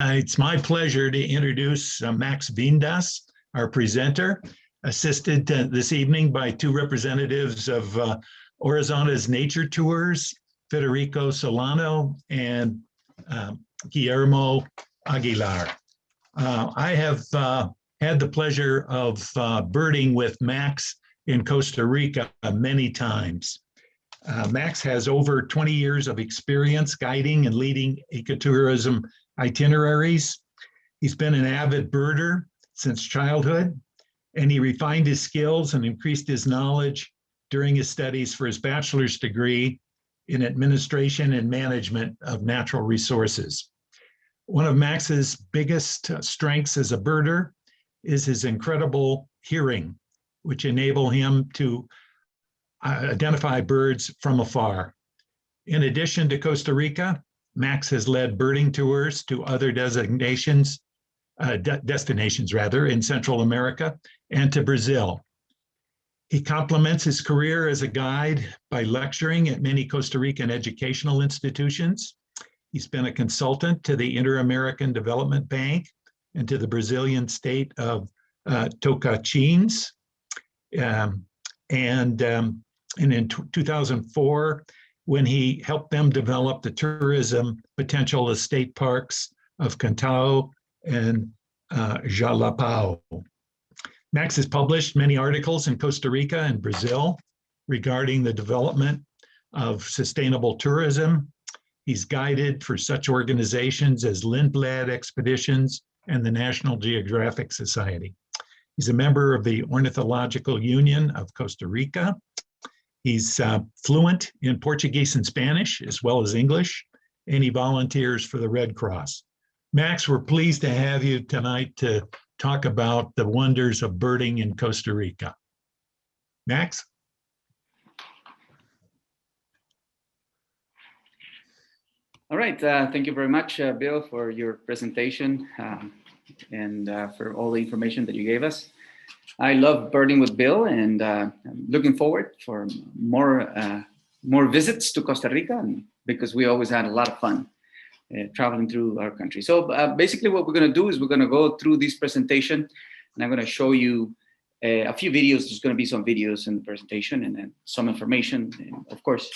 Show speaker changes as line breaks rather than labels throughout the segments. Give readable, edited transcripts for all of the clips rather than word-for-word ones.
It's my pleasure to introduce Max Vindas, our presenter, assisted this evening by two representatives of Arizona's Nature Tours, Federico Solano and Guillermo Aguilar. I have had the pleasure of birding with Max in Costa Rica many times. Max has over 20 years of experience guiding and leading ecotourism itineraries. He's been an avid birder since childhood, and he refined his skills and increased his knowledge during his studies for his bachelor's degree in administration and management of natural resources. One of Max's biggest strengths as a birder is his incredible hearing, which enable him to identify birds from afar. In addition to Costa Rica, Max has led birding tours to other destinations in Central America and to Brazil. He complements his career as a guide by lecturing at many Costa Rican educational institutions. He's been a consultant to the Inter-American Development Bank and to the Brazilian state of Tocantins. And in 2004, when he helped them develop the tourism potential of state parks of Cantao and Jalapão. Max has published many articles in Costa Rica and Brazil regarding the development of sustainable tourism. He's guided for such organizations as Lindblad Expeditions and the National Geographic Society. He's a member of the Ornithological Union of Costa Rica. He's fluent in Portuguese and Spanish, as well as English, and he volunteers for the Red Cross. Max, we're pleased to have you tonight to talk about the wonders of birding in Costa Rica. Max?
All right, thank you very much, Bill, for your presentation and for all the information that you gave us. I love birding with Bill, and I'm looking forward for more visits to Costa Rica, because we always had a lot of fun traveling through our country. So basically what we're going to do is we're going to go through this presentation, and I'm going to show you a few videos. There's going to be some videos in the presentation and then some information. And of course,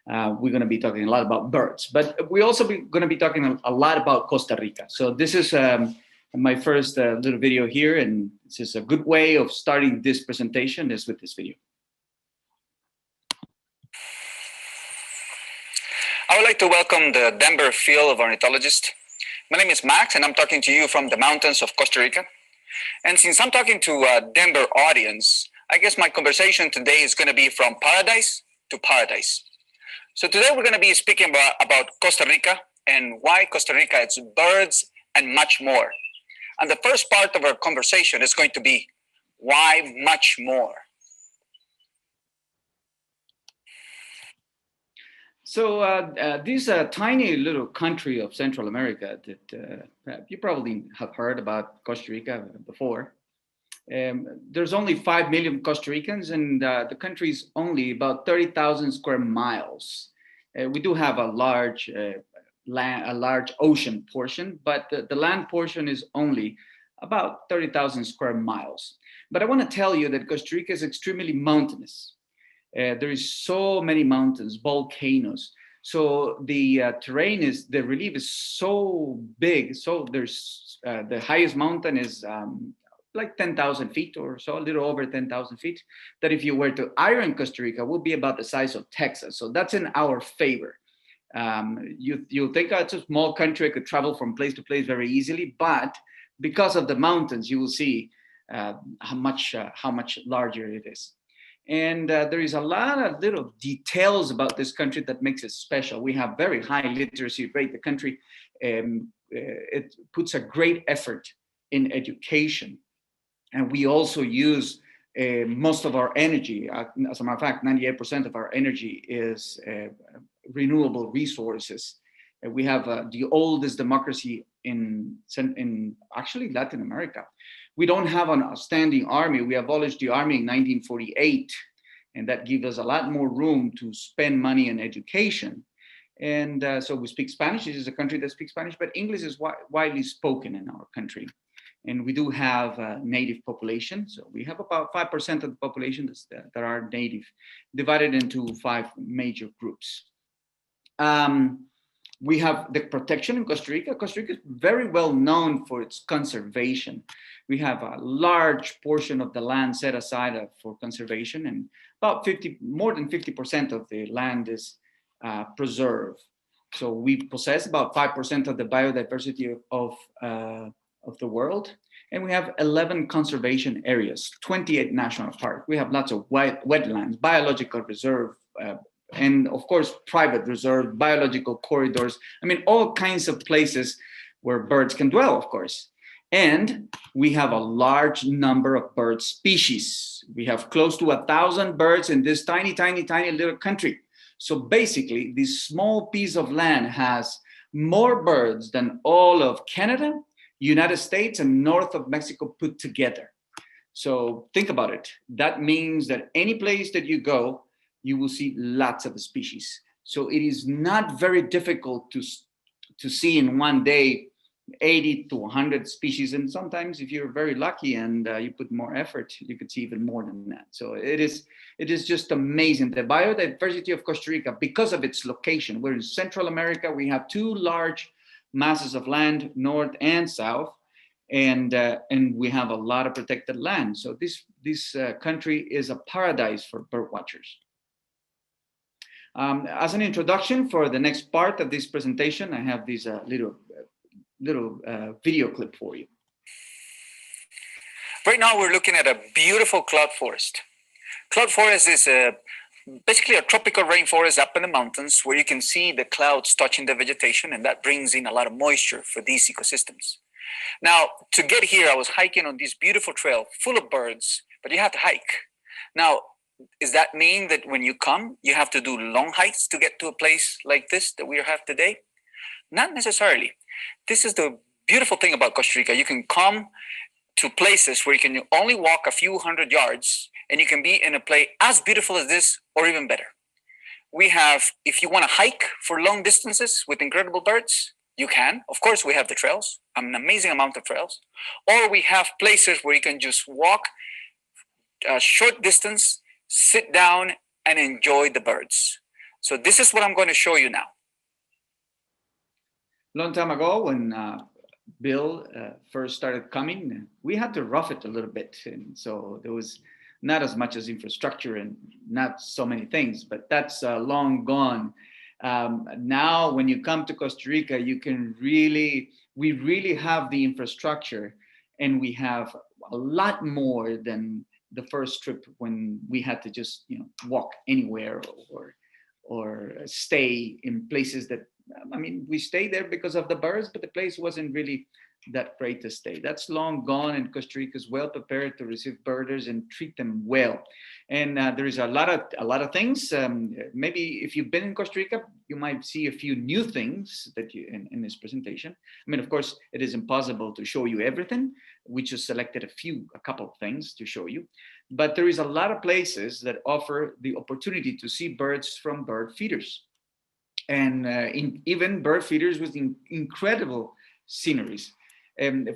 we're going to be talking a lot about birds, but we're also going to be talking a lot about Costa Rica. So this is my first little video here, and this is a good way of starting this presentation is with this video.
I would like to welcome the Denver field of ornithologists. My name is Max, and I'm talking to you from the mountains of Costa Rica. And since I'm talking to a Denver audience, I guess my conversation today is going to be from paradise to paradise. So today we're going to be speaking about Costa Rica and why Costa Rica, its birds, and much more. And the first part of our conversation is going to be, why much more?
So this tiny little country of Central America that you probably have heard about Costa Rica before. There's only 5 million Costa Ricans, and the country is only about 30,000 square miles. We do have a large ocean portion, but the land portion is only about 30,000 square miles. But I want to tell you that Costa Rica is extremely mountainous. There is so many mountains, volcanoes. So the the relief is so big. So there's the highest mountain is like 10,000 feet or so, a little over 10,000 feet, that if you were to iron Costa Rica would be about the size of Texas. So that's in our favor. You'll think it's a small country, I could travel from place to place very easily, but because of the mountains, you will see how much larger it is. And there is a lot of little details about this country that makes it special. We have very high literacy rate. The country, it puts a great effort in education. And we also use most of our energy. As a matter of fact, 98% of our energy is renewable resources. We have the oldest democracy in actually Latin America. We don't have a standing army. We abolished the army in 1948, and that gives us a lot more room to spend money in education. And so we speak Spanish. This is a country that speaks Spanish, but English is widely spoken in our country. And we do have a native population. So we have about 5% of the population that are native, divided into 5 major groups. We have the protection in Costa Rica. Costa Rica is very well known for its conservation. We have a large portion of the land set aside for conservation, and about more than 50% of the land is preserved. So we possess about 5% of the biodiversity of the world. And we have 11 conservation areas, 28 national parks. We have lots of wetlands, biological reserve, and of course, private reserve, biological corridors. I mean, all kinds of places where birds can dwell, of course. And we have a large number of bird species. We have close to 1,000 birds in this tiny, tiny, tiny little country. So basically, this small piece of land has more birds than all of Canada, United States, and north of Mexico put together. So think about it. That means that any place that you go, you will see lots of species. So it is not very difficult to see in one day 80 to 100 species. And sometimes if you're very lucky and you put more effort, you could see even more than that. So it is just amazing. The biodiversity of Costa Rica, because of its location, we're in Central America, we have 2 large masses of land, north and south, and we have a lot of protected land. So this country is a paradise for bird watchers. As an introduction for the next part of this presentation, I have this little video clip for you.
Right now, we're looking at a beautiful cloud forest. Cloud forest is basically a tropical rainforest up in the mountains where you can see the clouds touching the vegetation, and that brings in a lot of moisture for these ecosystems. Now, to get here, I was hiking on this beautiful trail full of birds, but you have to hike. Now, does that mean that when you come, you have to do long hikes to get to a place like this that we have today? Not necessarily. This is the beautiful thing about Costa Rica. You can come to places where you can only walk a few hundred yards, and you can be in a place as beautiful as this or even better. We have, if you want to hike for long distances with incredible birds, you can. Of course, we have the trails, an amazing amount of trails. Or we have places where you can just walk a short distance, sit down, and enjoy the birds. So this is what I'm going to show you now.
Long time ago, when Bill first started coming, we had to rough it a little bit. And so there was not as much as infrastructure and not so many things, but that's long gone. Now, when you come to Costa Rica, we really have the infrastructure, and we have a lot more than the first trip when we had to just walk anywhere or stay in places that, I mean, we stayed there because of the birds, but the place wasn't really that great to stay. That's long gone, and Costa Rica is well prepared to receive birders and treat them well. And there is a lot of things. Maybe if you've been in Costa Rica, you might see a few new things that in this presentation. I mean, of course, it is impossible to show you everything. We just selected a couple of things to show you. But there is a lot of places that offer the opportunity to see birds from bird feeders. And even bird feeders with incredible sceneries.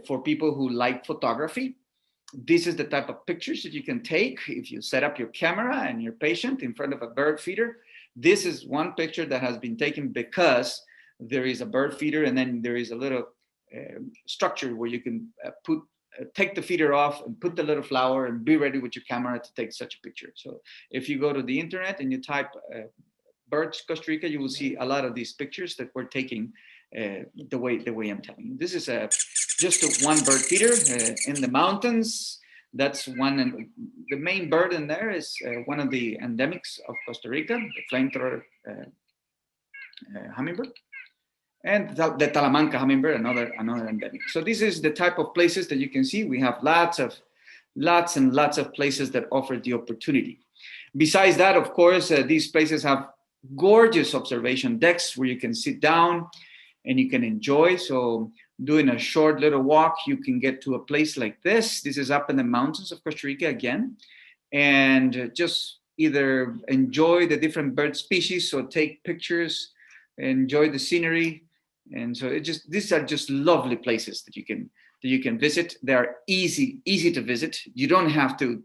For people who like photography, this is the type of pictures that you can take if you set up your camera and you're patient in front of a bird feeder. This is one picture that has been taken because there is a bird feeder, and then there is a little structure where you can take the feeder off and put the little flower and be ready with your camera to take such a picture. So if you go to the internet and you type birds Costa Rica, you will see a lot of these pictures that we're taking the way I'm telling you. This is just one bird feeder in the mountains. That's one, and the main bird in there is one of the endemics of Costa Rica, the flamethrower hummingbird, and the Talamanca hummingbird, another endemic. So this is the type of places that you can see. We have lots and lots of places that offer the opportunity. Besides that, of course, these places have gorgeous observation decks where you can sit down and you can enjoy. So doing a short little walk, you can get to a place like this. This is up in the mountains of Costa Rica again, and just either enjoy the different bird species or take pictures enjoy the scenery. And so these are just lovely places that you can visit. They are easy to visit. You don't have to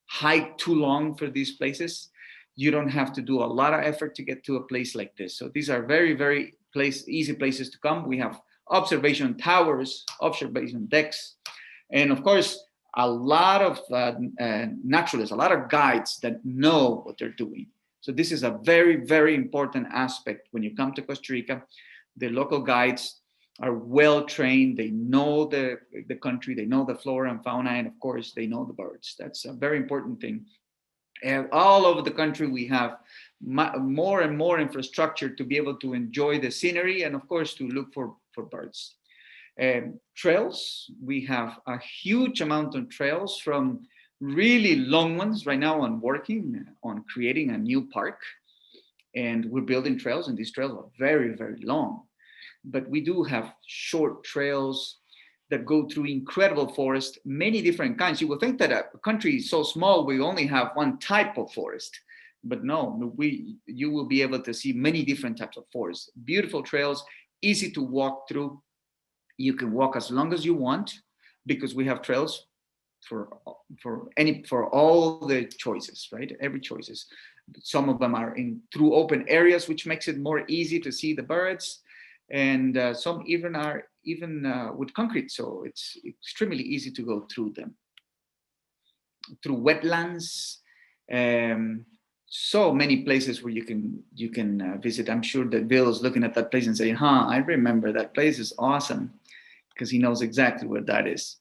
hike too long for these places. You don't have to do a lot of effort to get to a place like this. So these are very, very easy places to come. We have observation towers, observation decks, and of course, a lot of naturalists, a lot of guides that know what they're doing. So this is a very, very important aspect when you come to Costa Rica. The local guides are well trained. They know the country, they know the flora and fauna, and of course, they know the birds. That's a very important thing. And all over the country, we have more and more infrastructure to be able to enjoy the scenery and, of course, to look for birds. Trails, we have a huge amount of trails, from really long ones. Right now I'm working on creating a new park, and we're building trails, and these trails are very, very long. But we do have short trails that go through incredible forest, many different kinds. You will think that a country is so small, we only have one type of forest. But no, you will be able to see many different types of forests. Beautiful trails, easy to walk through. You can walk as long as you want, because we have trails for all the choices, right? Every choices. Some of them are through open areas, which makes it more easy to see the birds, and some even are with concrete, so it's extremely easy to go through them. Through wetlands, so many places where you can visit. I'm sure that Bill is looking at that place and saying, I remember that place is awesome, because he knows exactly where that is.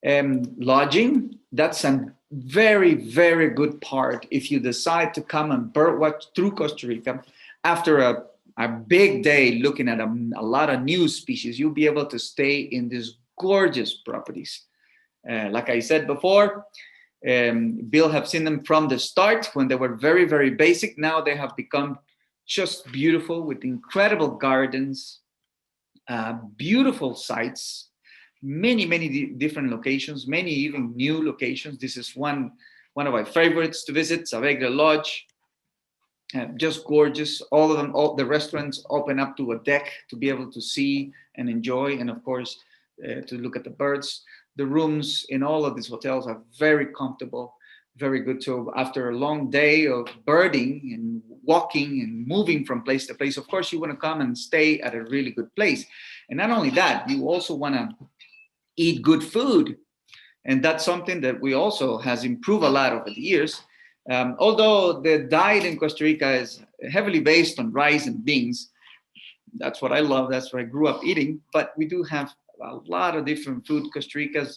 Lodging, that's a very, very good part if you decide to come and birdwatch through Costa Rica after a big day looking at a lot of new species. You'll be able to stay in these gorgeous properties. Like I said before, Bill have seen them from the start when they were very, very basic. Now they have become just beautiful, with incredible gardens, beautiful sites, many different locations, many even new locations. This is one of my favorites to visit, Aves Lodge. Just gorgeous. All of them, all the restaurants open up to a deck to be able to see and enjoy, and of course, to look at the birds. The rooms in all of these hotels are very comfortable, very good. So after a long day of birding and walking and moving from place to place, of course, you want to come and stay at a really good place. And not only that, you also want to eat good food. And that's something that we also has improved a lot over the years. Although the diet in Costa Rica is heavily based on rice and beans, that's what I love, that's what I grew up eating, but we do have a lot of different food. Costa Rica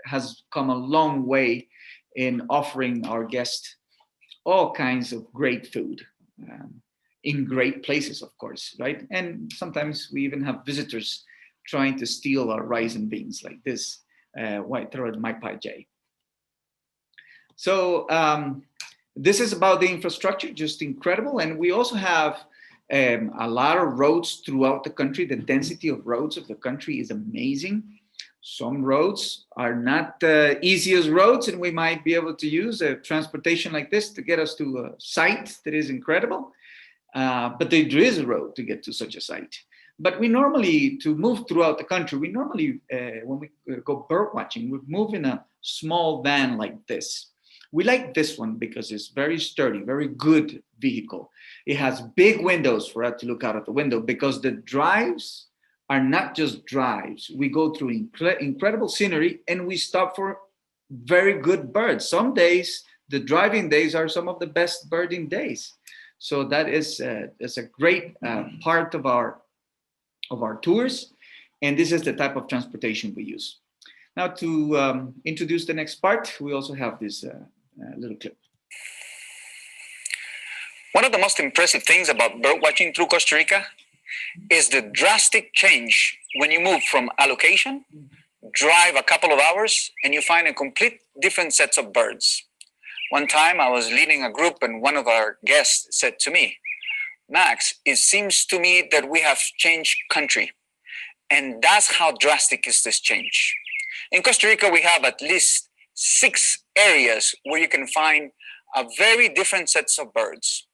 has come a long way in offering our guests all kinds of great food in great places, of course, right? And sometimes we even have visitors trying to steal our rice and beans, like this white-throated magpie jay. So this is about the infrastructure, just incredible. And we also have a lot of roads throughout the country. The density of roads of the country is amazing. Some roads are not the easiest roads, and we might be able to use a transportation like this to get us to a site that is incredible. But there is a road to get to such a site. But we normally, to move throughout the country, we normally, when we go bird watching, we move in a small van like this. We like this one because it's very sturdy, very good vehicle. It has big windows for us to look out of the window, because the drives are not just drives. We go through incredible scenery, and we stop for very good birds. Some days, the driving days are some of the best birding days. So that is a great part of our tours. And this is the type of transportation we use. Now, to introduce the next part, we also have this little clip.
One of the most impressive things about bird watching through Costa Rica is the drastic change when you move from a location, drive a couple of hours, and you find a complete different sets of birds. One time I was leading a group, and one of our guests said to me, "Max, it seems to me that we have changed country." And that's how drastic is this change. In Costa Rica, we have at least 6 areas where you can find a very different sets of birds.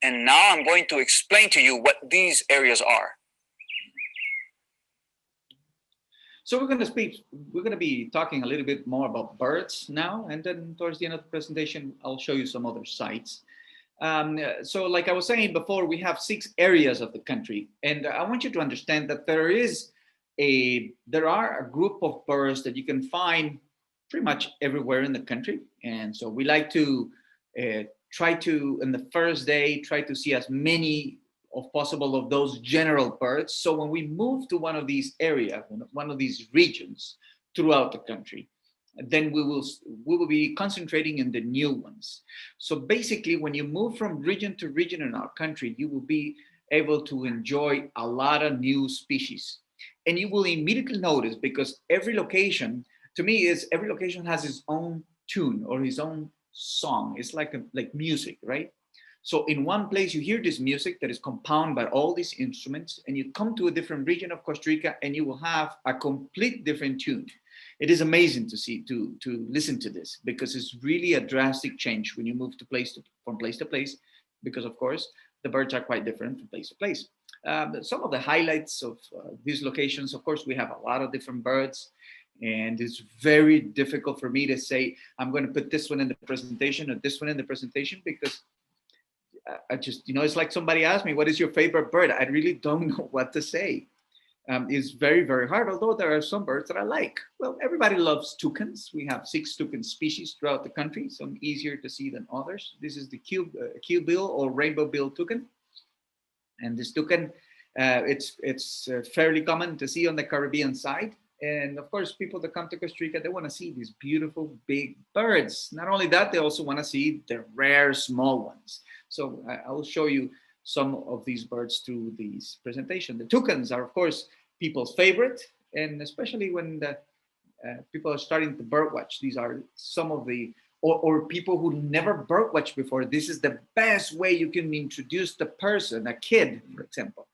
And now I'm going to explain to you what these areas are.
So we're going to be talking a little bit more about birds now, and then towards the end of the presentation, I'll show you some other sites. So like I was saying before, we have 6 areas of the country, and I want you to understand that there are a group of birds that you can find pretty much everywhere in the country. And so we like to try to, in the first day, try to see as many of possible of those general birds. So when we move to one of these areas, one of these regions throughout the country, then we will be concentrating in the new ones. So basically, when you move from region to region in our country, you will be able to enjoy a lot of new species. And you will immediately notice, because every location, to me, every location has its own tune or its own song. It's like music, right? So in one place, you hear this music that is compounded by all these instruments, and you come to a different region of Costa Rica, and you will have a complete different tune. It is amazing to listen to this, because it's really a drastic change when you move from place to place, because of course the birds are quite different from place to place. Some of the highlights of these locations, of course, we have a lot of different birds, and it's very difficult for me to say I'm going to put this one in the presentation or this one in the presentation, because I just, it's like somebody asked me, what is your favorite bird? I really don't know what to say. It's very, very hard, although there are some birds that I like. Well, everybody loves toucans. We have 6 toucan species throughout the country, some easier to see than others. This is the keelbill or rainbow-bill toucan. And this toucan, it's fairly common to see on the Caribbean side. And of course, people that come to Costa Rica, they want to see these beautiful big birds. Not only that, they also want to see the rare small ones. So I'll show you some of these birds through this presentation. The toucans are, of course, people's favorite, and especially when the people are starting to birdwatch. These are some of the, or people who never birdwatched before. This is the best way you can introduce the person, a kid, for example,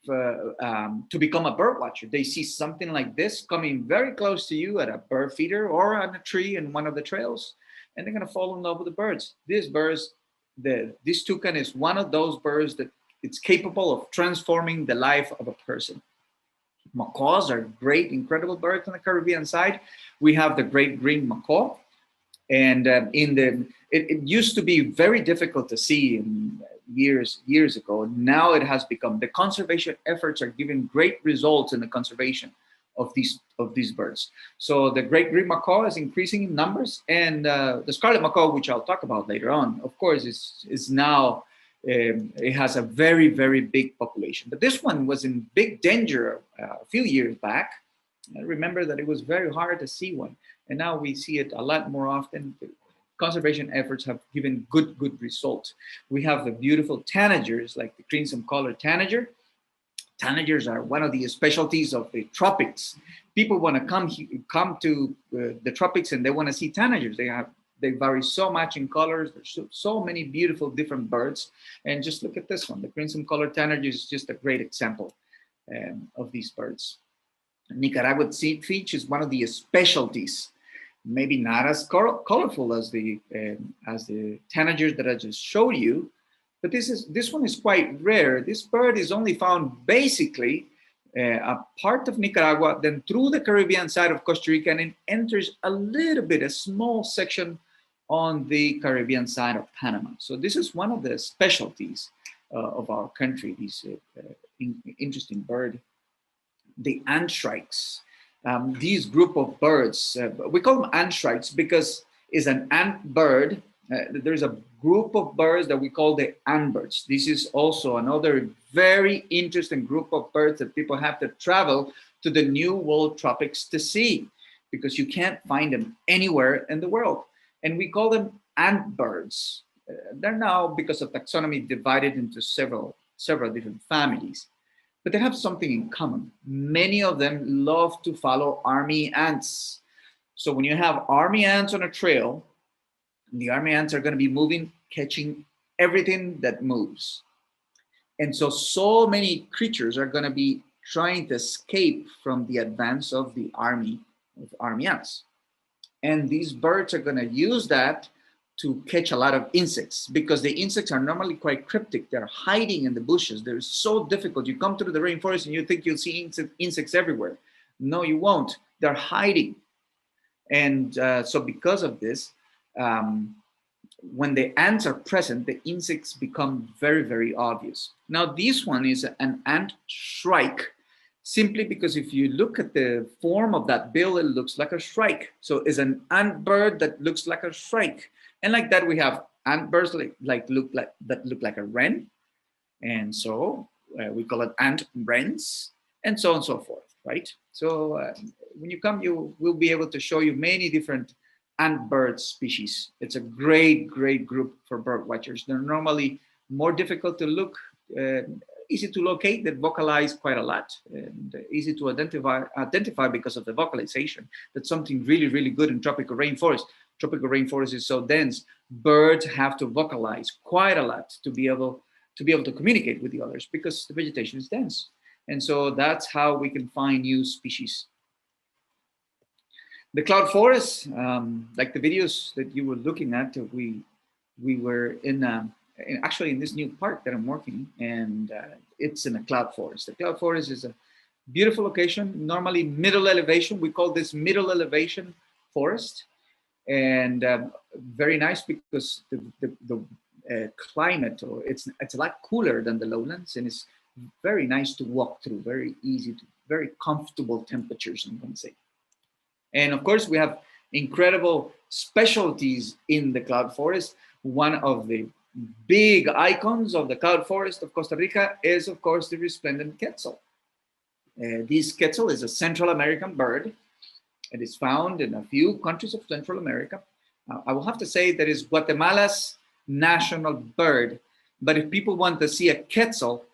to become a bird watcher. They see something like this coming very close to you at a bird feeder or on a tree in one of the trails, and they're going to fall in love with the birds. These birds, this toucan is one of those birds that it's capable of transforming the life of a person. Macaws are great, incredible birds on the Caribbean side. We have the great green macaw, and it used to be very difficult to see in years ago. Now it has become, the conservation efforts are giving great results in the conservation of these birds. So the great green macaw is increasing in numbers, and the scarlet macaw, which I'll talk about later on, of course, is now it has a very, very big population. But this one was in big danger a few years back. I remember that it was very hard to see one, and now we see it a lot more often. Conservation efforts have given good results. We have the beautiful tanagers, like the crimson colored tanager. Tanagers are one of the specialties of the tropics. People want to come to the tropics, and they want to see tanagers. They vary so much in colors. There's so many beautiful different birds. And just look at this one. The crimson colored tanager is just a great example of these birds. Nicaraguan finch is one of the specialties. Maybe not as colorful as the tanagers that I just showed you, but this one is quite rare. This bird is only found basically a part of Nicaragua, then through the Caribbean side of Costa Rica, and it enters a small section on the Caribbean side of Panama. So this is one of the specialties of our country, this interesting bird. The antshrikes. These group of birds, we call them antshrikes because it's an ant bird. There's a group of birds that we call the antbirds. This is also another very interesting group of birds that people have to travel to the New World tropics to see, because you can't find them anywhere in the world. And we call them antbirds. They're now, because of taxonomy, divided into several different families. But they have something in common. Many of them love to follow army ants. So when you have army ants on a trail, the army ants are going to be moving, catching everything that moves. And so many creatures are going to be trying to escape from the advance of the army ants. And these birds are going to use that to catch a lot of insects, because the insects are normally quite cryptic. They're hiding in the bushes. They're so difficult. You come through the rainforest and you think you'll see insects everywhere. No, you won't. They're hiding. And so because of this, when the ants are present, the insects become very, very obvious. Now, this one is an ant shrike, simply because if you look at the form of that bill, it looks like a shrike. So it's an ant bird that looks like a shrike. And like that, we have ant birds that look like a wren. And so we call it ant wrens, and so on and so forth, right? So when you come, you will be able to show you many different ant bird species. It's a great, great group for bird watchers. They're normally more difficult to look, easy to locate, they vocalize quite a lot, and easy to identify because of the vocalization. That's something really, really good in tropical rainforest. Tropical rainforest is so dense, birds have to vocalize quite a lot to be able to communicate with the others, because the vegetation is dense. And so that's how we can find new species. The cloud forest, like the videos that you were looking at, we were actually in this new park that I'm working, and it's in a cloud forest. The cloud forest is a beautiful location, normally middle elevation. We call this middle elevation forest, and very nice because the climate, or it's a lot cooler than the lowlands, and it's very nice to walk through, very easy to, very comfortable temperatures, I'm going to say. And of course, we have incredible specialties in the cloud forest. One of the big icons of the cloud forest of Costa Rica is, of course, the resplendent quetzal. This quetzal is a Central American bird. It is found in a few countries of Central America. I will have to say that is Guatemala's national bird. But if people want to see a quetzal,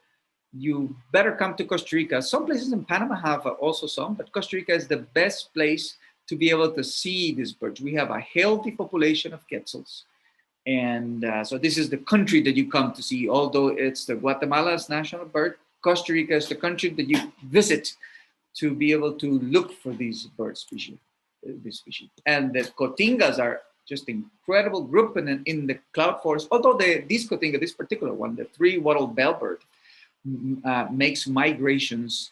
you better come to Costa Rica. Some places in Panama have also some, but Costa Rica is the best place to be able to see these birds. We have a healthy population of quetzals. And so this is the country that you come to see. Although it's the Guatemala's national bird, Costa Rica is the country that you visit to be able to look for these bird species. And the cotingas are just an incredible group in the cloud forest. Although this cotinga, this particular one, the three-wattled bellbird, makes migrations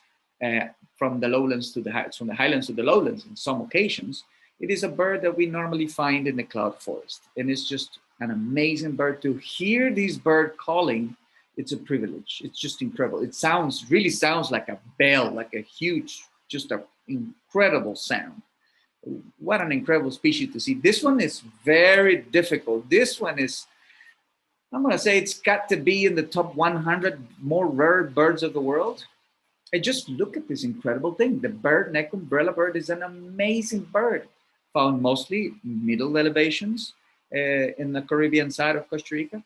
from the lowlands to from the highlands to the lowlands in some occasions. It is a bird that we normally find in the cloud forest, and it's just an amazing bird. To hear this bird calling, it's a privilege. It's just incredible. It really sounds like a bell, like a huge, just an incredible sound. What an incredible species to see. This one is very difficult. This one is, I'm going to say, it's got to be in the top 100 more rare birds of the world. And just look at this incredible thing. The bird neck umbrella bird is an amazing bird, found mostly middle elevations in the Caribbean side of Costa Rica.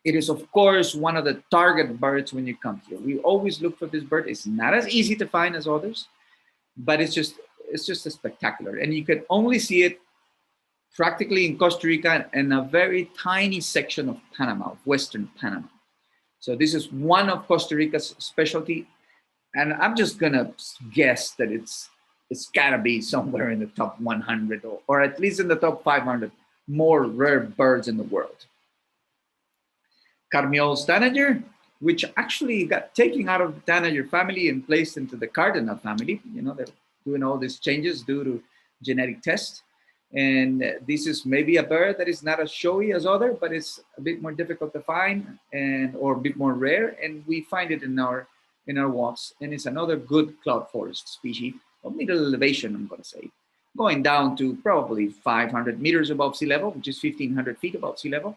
It is, of course, one of the target birds when you come here. We always look for this bird. It's not as easy to find as others, but it's just a spectacular. And you can only see it practically in Costa Rica and a very tiny section of Panama, of Western Panama. So this is one of Costa Rica's specialty. And I'm just gonna guess that it's gotta be somewhere in the top 100 or at least in the top 500 more rare birds in the world. Carmiol's tanager, which actually got taken out of the tanager family and placed into the cardinal family. You know, they're doing all these changes due to genetic tests. And this is maybe a bird that is not as showy as other, but it's a bit more difficult to find or a bit more rare. And we find it in our walks. And it's another good cloud forest species of middle elevation, I'm going to say, going down to probably 500 meters above sea level, which is 1,500 feet above sea level.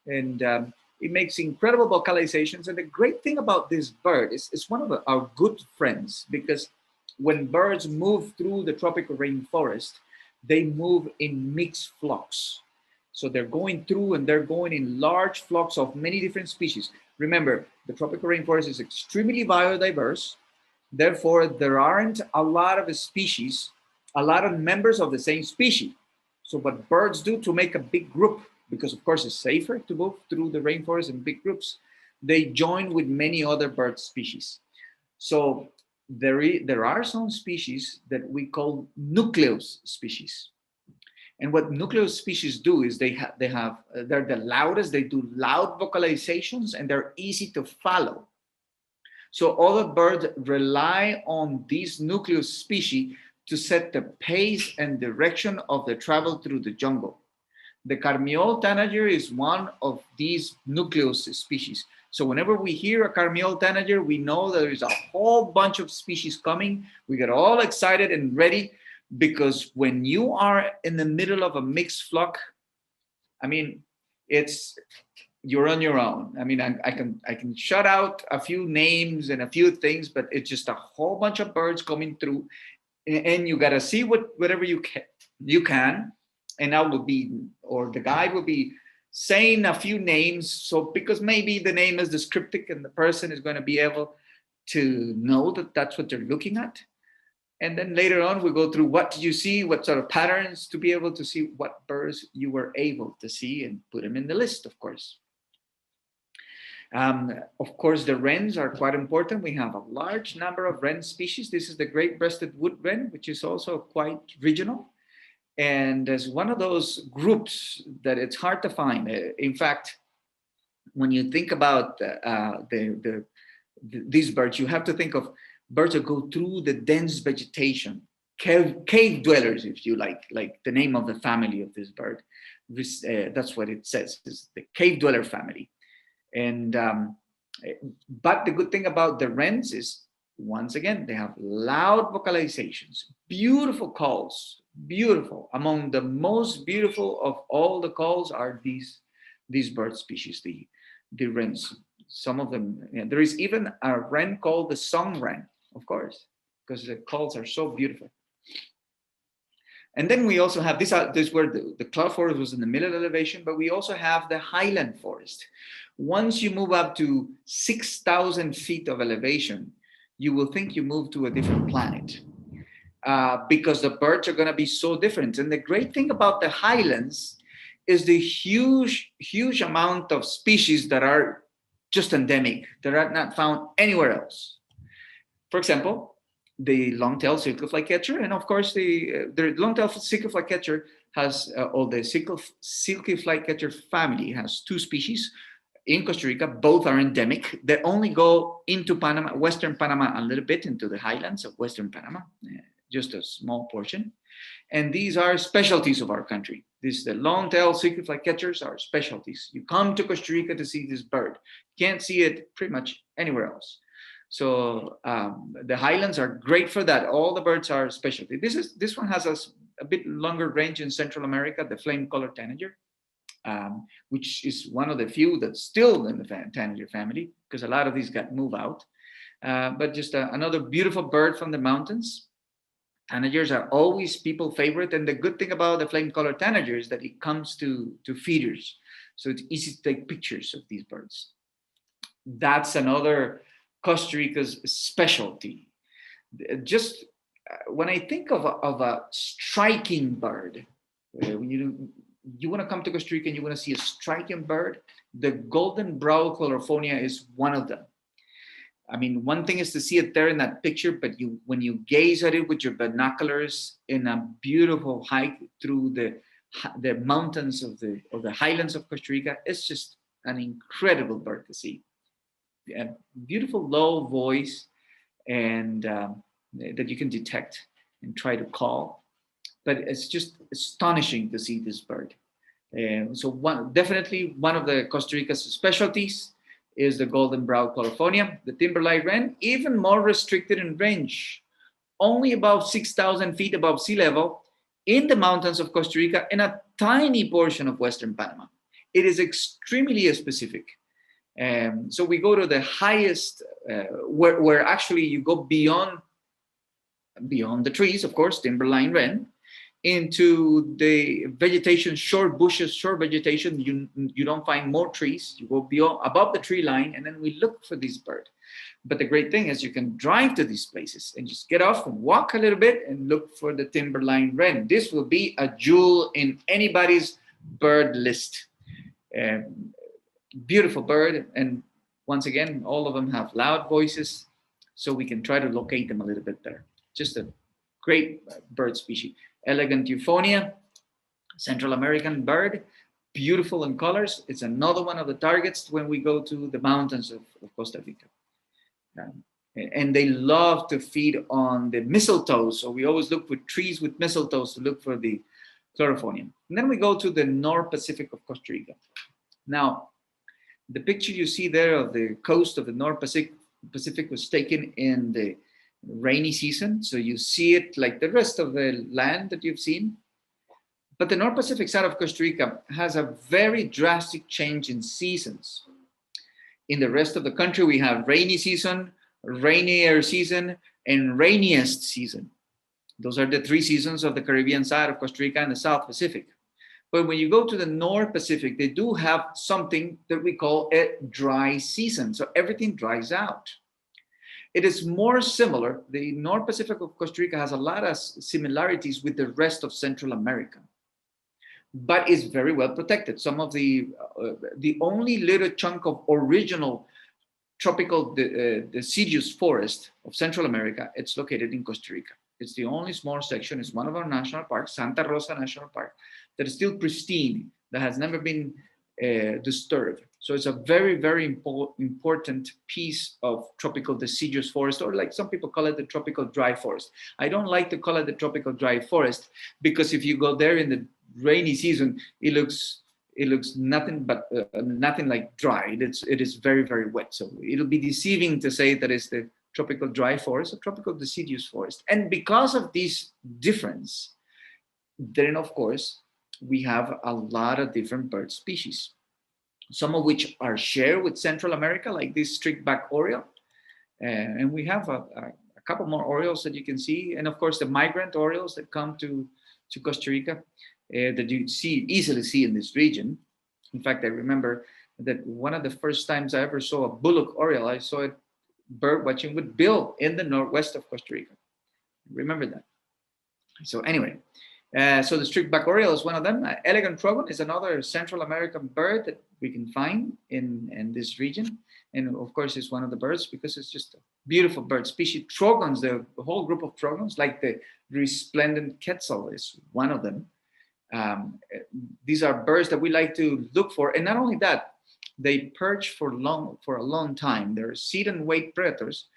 And it makes incredible vocalizations. And the great thing about this bird is it's one of our good friends, because when birds move through the tropical rainforest, they move in mixed flocks. So they're going through and they're going in large flocks of many different species. Remember, the tropical rainforest is extremely biodiverse. Therefore, there aren't a lot of species, a lot of members of the same species. So what birds do to make a big group, because of course it's safer to move through the rainforest in big groups, they join with many other bird species. So there are some species that we call nucleus species. And what nucleus species do is they're the loudest, they do loud vocalizations, and they're easy to follow. So other birds rely on these nucleus species to set the pace and direction of the travel through the jungle. The carmiol tanager is one of these nucleus species. So whenever we hear a carmiol tanager, we know there is a whole bunch of species coming. We get all excited and ready, because when you are in the middle of a mixed flock, I mean, you're on your own. I mean, I can shut out a few names and a few things, but it's just a whole bunch of birds coming through, and you got to see whatever you can. And I will be, or the guide will be saying a few names. So because maybe the name is descriptive and the person is going to be able to know that that's what they're looking at. And then later on, we go through what did you see, what sort of patterns, to be able to see what birds you were able to see and put them in the list, of course. Of course, the wrens are quite important. We have a large number of wren species. This is the great-breasted wood wren, which is also quite regional. And as one of those groups that it's hard to find. In fact, when you think about these birds, you have to think of birds that go through the dense vegetation, cave dwellers, if you like the name of the family of this bird. That's what it says, is the cave dweller family. And but the good thing about the wrens is, once again, they have loud vocalizations, beautiful calls, beautiful. Among the most beautiful of all the calls are these bird species, the wrens. Some of them, there is even a wren called the song wren, of course, because the calls are so beautiful. And then we also have this where the cloud forest was in the middle elevation, but we also have the highland forest. Once you move up to 6,000 feet of elevation, you will think you moved to a different planet, because the birds are going to be so different. And the great thing about the highlands is the huge amount of species that are just endemic, that are not found anywhere else. For example, the long-tailed silky flycatcher, and of course the long-tailed silky flycatcher has, or the silky flycatcher family has two species in Costa Rica. Both are endemic. They only go into Panama, Western Panama, a little bit into the highlands of Western Panama, just a small portion. And these are specialties of our country. The long-tailed silky flycatchers are specialties. You come to Costa Rica to see this bird. You can't see it pretty much anywhere else. So the highlands are great for that. All the birds are specialty. This one has a bit longer range in Central America, the flame-colored tanager, which is one of the few that's still in the tanager family, because a lot of these got moved out. But just another beautiful bird from the mountains. Tanagers are always people favorite, and the good thing about the flame-colored tanager is that it comes to feeders, so it's easy to take pictures of these birds. That's another Costa Rica's specialty. Just when I think of a striking bird, when you want to come to Costa Rica and you want to see a striking bird, the golden brow chlorofonia is one of them. I mean, one thing is to see it there in that picture, but when you gaze at it with your binoculars in a beautiful hike through the mountains of the highlands of Costa Rica, it's just an incredible bird to see. A beautiful low voice, and that you can detect and try to call, but it's just astonishing to see this bird. So definitely one of the Costa Rica's specialties is the golden brow chlorofonia. The timberline wren, even more restricted in range, only about 6,000 feet above sea level in the mountains of Costa Rica and a tiny portion of Western Panama. It is extremely specific. So we go to the highest, where actually you go beyond the trees, of course, timberline wren, into the vegetation, short bushes, short vegetation. You don't find more trees. You go above the tree line, and then we look for this bird. But the great thing is you can drive to these places and just get off and walk a little bit and look for the timberline wren. This will be a jewel in anybody's bird list. Beautiful bird, and once again, all of them have loud voices, so we can try to locate them a little bit better. Just a great bird species. Elegant euphonia, Central American bird, beautiful in colors. It's another one of the targets when we go to the mountains of Costa Rica. And they love to feed on the mistletoe. So we always look for trees with mistletoes to look for the chlorophonium. And then we go to the North Pacific of Costa Rica. Now, the picture you see there of the coast of the North Pacific was taken in the rainy season. So you see it like the rest of the land that you've seen. But the North Pacific side of Costa Rica has a very drastic change in seasons. In the rest of the country, we have rainy season, rainier season, and rainiest season. Those are the three seasons of the Caribbean side of Costa Rica and the South Pacific. But when you go to the North Pacific, they do have something that we call a dry season. So everything dries out. It is more similar. The North Pacific of Costa Rica has a lot of similarities with the rest of Central America, but is very well protected. Some of the only little chunk of original tropical deciduous forest of Central America, it's located in Costa Rica. It's the only small section. It's one of our national parks, Santa Rosa National Park, that is still pristine, that has never been disturbed. So it's a very, very important piece of tropical deciduous forest, or like some people call it the tropical dry forest. I don't like to call it the tropical dry forest because if you go there in the rainy season, it looks nothing but nothing like dry. It is very, very wet. So it'll be deceiving to say that it's the tropical dry forest or tropical deciduous forest. And because of this difference, then of course, we have a lot of different bird species, some of which are shared with Central America, like this streakback oriole. And we have a couple more orioles that you can see. And of course, the migrant orioles that come to Costa Rica that you easily see in this region. In fact, I remember that one of the first times I ever saw a bullock oriole, I saw it bird watching with Bill in the northwest of Costa Rica. Remember that. So anyway, so the streakback oriole is one of them. Elegant trogon is another Central American bird that we can find in this region. And of course, it's one of the birds because it's just a beautiful bird species. Trogons, the whole group of trogons, like the resplendent quetzal is one of them. These are birds that we like to look for. And not only that, they perch for a long time. They're seed and weight predators.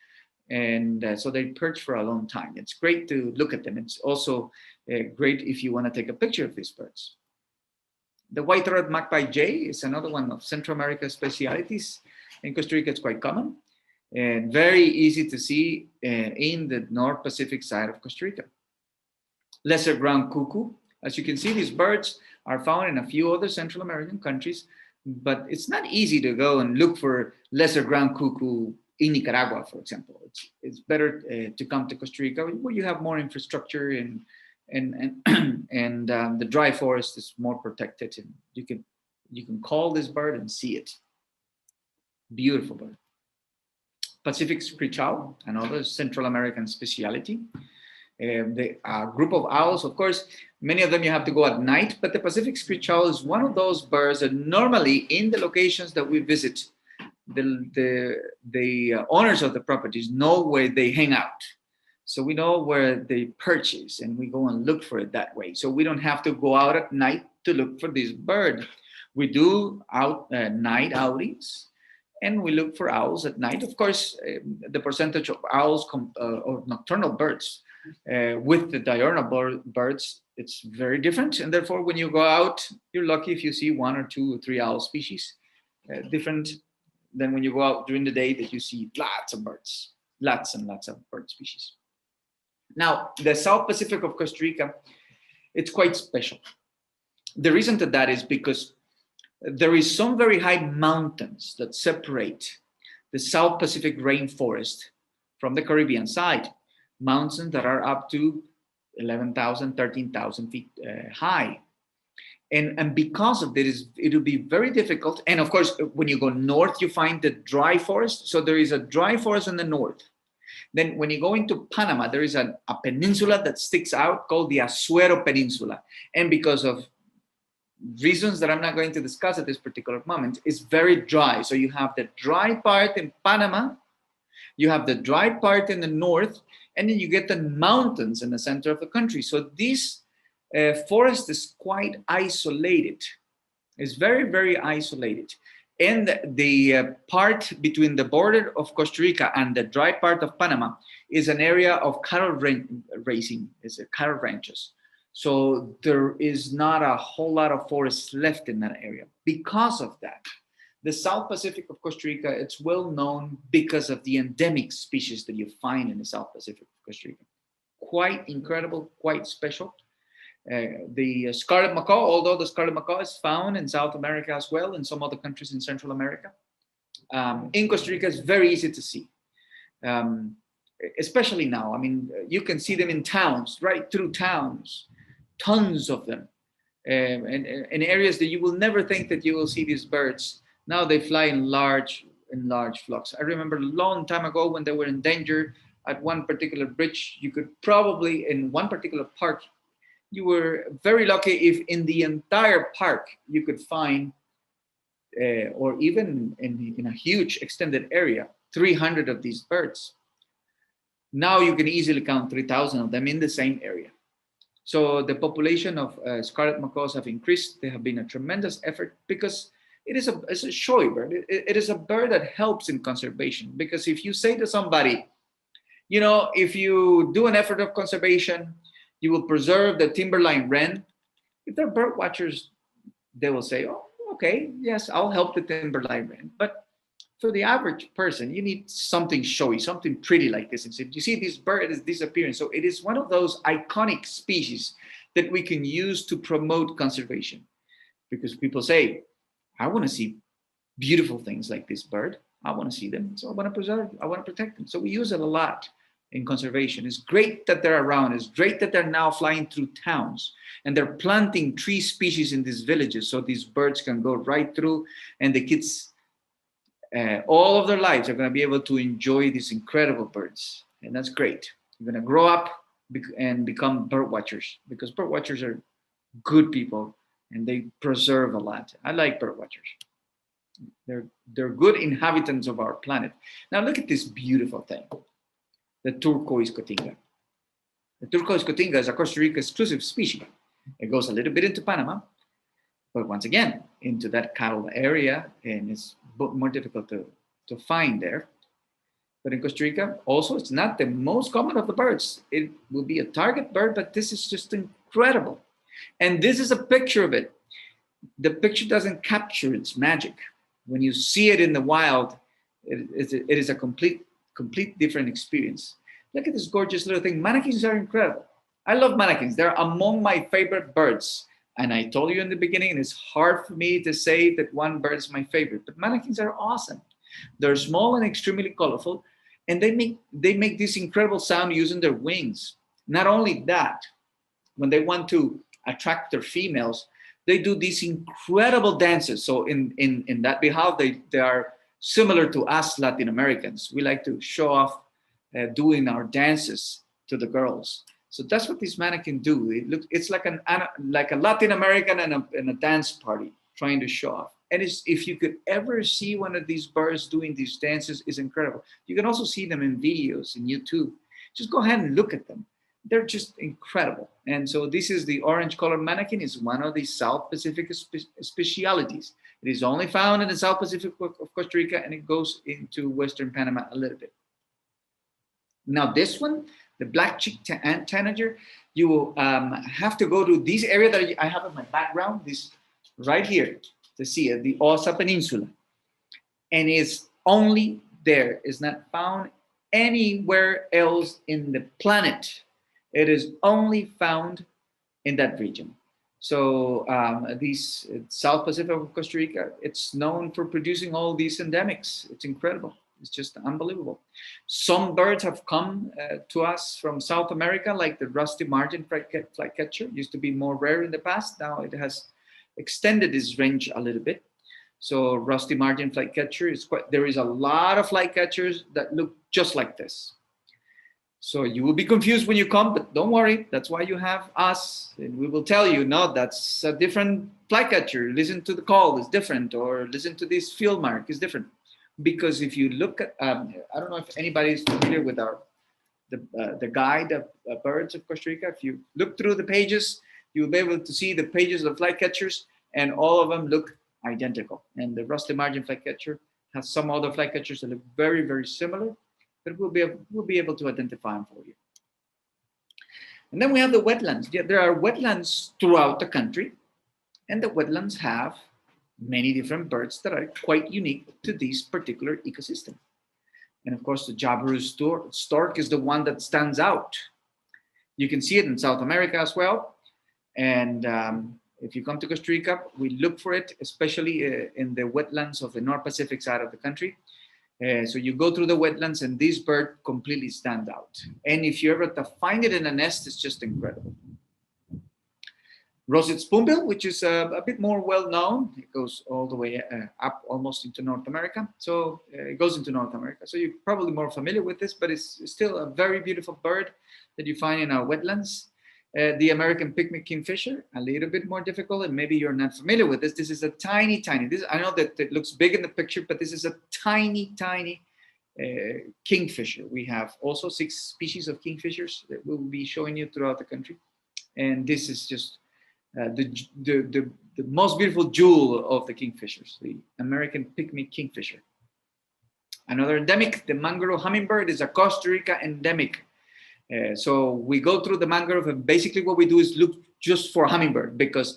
And so they perch for a long time. It's great to look at them. It's also great if you want to take a picture of these birds. The white-throated magpie jay is another one of Central America's specialities. In Costa Rica, it's quite common and very easy to see in the North Pacific side of Costa Rica. Lesser ground cuckoo. As you can see, these birds are found in a few other Central American countries, but it's not easy to go and look for lesser ground cuckoo in Nicaragua, for example. It's better to come to Costa Rica where you have more infrastructure and the dry forest is more protected, and you can call this bird and see it. Beautiful bird. Pacific screech owl, another Central American speciality. The group of owls, of course, many of them you have to go at night, but the Pacific screech owl is one of those birds that normally in the locations that we visit, the owners of the properties know where they hang out. So we know where they purchase and we go and look for it that way. So we don't have to go out at night to look for this bird. We do night outings and we look for owls at night. Of course, the percentage of owls or nocturnal birds with the diurnal birds, it's very different. And therefore, when you go out, you're lucky if you see 1 or 2 or 3 owl species, different than when you go out during the day that you see lots of birds, lots and lots of bird species. Now, the South Pacific of Costa Rica, it's quite special. The reason to that is because there is some very high mountains that separate the South Pacific rainforest from the Caribbean side. Mountains that are up to 11,000, 13,000 feet high. And because of this, it'll be very difficult. And of course, when you go north, you find the dry forest. So there is a dry forest in the north. Then when you go into Panama, there is a peninsula that sticks out called the Azuero Peninsula. And because of reasons that I'm not going to discuss at this particular moment, it's very dry. So you have the dry part in Panama, you have the dry part in the north, and then you get the mountains in the center of the country. So this forest is quite isolated. It's very, very isolated. And the part between the border of Costa Rica and the dry part of Panama is an area of cattle raising, it's cattle ranches. So there is not a whole lot of forest left in that area. Because of that, the South Pacific of Costa Rica, it's well known because of the endemic species that you find in the South Pacific of Costa Rica. Quite incredible, quite special. The scarlet macaw, although the scarlet macaw is found in South America as well, in some other countries in Central America, in Costa Rica, it's very easy to see, especially now. I mean, you can see them in towns, right through towns, tons of them, and in areas that you will never think that you will see these birds. Now they fly in large flocks. I remember a long time ago when they were in danger at one particular bridge. You could probably, in one particular park, you were very lucky if in the entire park you could find, or even in a huge extended area, 300 of these birds. Now you can easily count 3,000 of them in the same area. So the population of scarlet macaws have increased. There have been a tremendous effort because it's a showy bird. It is a bird that helps in conservation. Because if you say to somebody, you know, if you do an effort of conservation, you will preserve the timberline wren. If they're bird watchers, they will say, oh, okay, yes, I'll help the timberline wren. But for the average person, you need something showy, something pretty like this. And so you see this bird is disappearing. So it is one of those iconic species that we can use to promote conservation. Because people say, I want to see beautiful things like this bird. I want to see them. So I want to preserve, I want to protect them. So we use it a lot in conservation. It's great that they're around. It's great that they're now flying through towns and they're planting tree species in these villages so these birds can go right through, and the kids all of their lives are going to be able to enjoy these incredible birds. And that's great. You're going to grow up and become bird watchers, because bird watchers are good people and they preserve a lot. I like bird watchers. They're good inhabitants of our planet. Now look at this beautiful thing. The turquoise cotinga. The turquoise cotinga is a Costa Rica exclusive species. It goes a little bit into Panama, but once again, into that cattle area, and it's more difficult to find there. But in Costa Rica, also, it's not the most common of the birds. It will be a target bird, but this is just incredible. And this is a picture of it. The picture doesn't capture its magic. When you see it in the wild, it is a complete different experience. Look at this gorgeous little thing. Manakins are incredible. I love manakins. They're among my favorite birds. And I told you in the beginning, it's hard for me to say that one bird is my favorite, but manakins are awesome. They're small and extremely colorful, and they make this incredible sound using their wings. Not only that, when they want to attract their females, they do these incredible dances. So in that behalf, they are similar to us Latin Americans. We like to show off doing our dances to the girls. So that's what these mannequins do. It's like a Latin American and a dance party trying to show off. And if you could ever see one of these birds doing these dances, it's incredible. You can also see them in videos in YouTube. Just go ahead and look at them. They're just incredible. And so this is the orange colored manakin. Is one of the South Pacific specialities. It is only found in the South Pacific of Costa Rica, and it goes into Western Panama a little bit. Now this one, the black-cheeked tanager, you will have to go to this area that I have in my background, this right here, to see it, the Osa Peninsula. And it's only there. It's not found anywhere else in the planet. It is only found in that region. So these South Pacific of Costa Rica, it's known for producing all these endemics. It's incredible. It's just unbelievable. Some birds have come to us from South America, like the rusty margin flycatcher. Used to be more rare in the past. Now it has extended its range a little bit. So rusty margin flycatcher is there is a lot of flycatchers that look just like this. So you will be confused when you come, but don't worry. That's why you have us. And we will tell you, no, that's a different flycatcher. Listen to the call, it's different. Or listen to this field mark, it's different. Because if you look at, I don't know if anybody is familiar with the guide of birds of Costa Rica. If you look through the pages, you'll be able to see the pages of flycatchers, and all of them look identical. And the rusty margin flycatcher has some other flycatchers that look very, very similar, but we'll be able to identify them for you. And then we have the wetlands. Yeah, there are wetlands throughout the country, and the wetlands have many different birds that are quite unique to this particular ecosystem. And of course, the Jabiru stork is the one that stands out. You can see it in South America as well. And if you come to Costa Rica, we look for it, especially in the wetlands of the North Pacific side of the country. So you go through the wetlands and this bird completely stands out. And if you ever find it in a nest, it's just incredible. Roseate spoonbill, which is a bit more well-known. It goes all the way up almost into North America. So it goes into North America. So you're probably more familiar with this, but it's still a very beautiful bird that you find in our wetlands. The American pygmy kingfisher, a little bit more difficult, and maybe you're not familiar with this. This is a tiny, I know that it looks big in the picture, but this is a tiny kingfisher. We have also 6 species of kingfishers that we'll be showing you throughout the country. And this is just the most beautiful jewel of the kingfishers, the American pygmy kingfisher. Another endemic, the mangrove hummingbird, is a Costa Rica endemic. So we go through the mangrove, and basically what we do is look just for hummingbird, because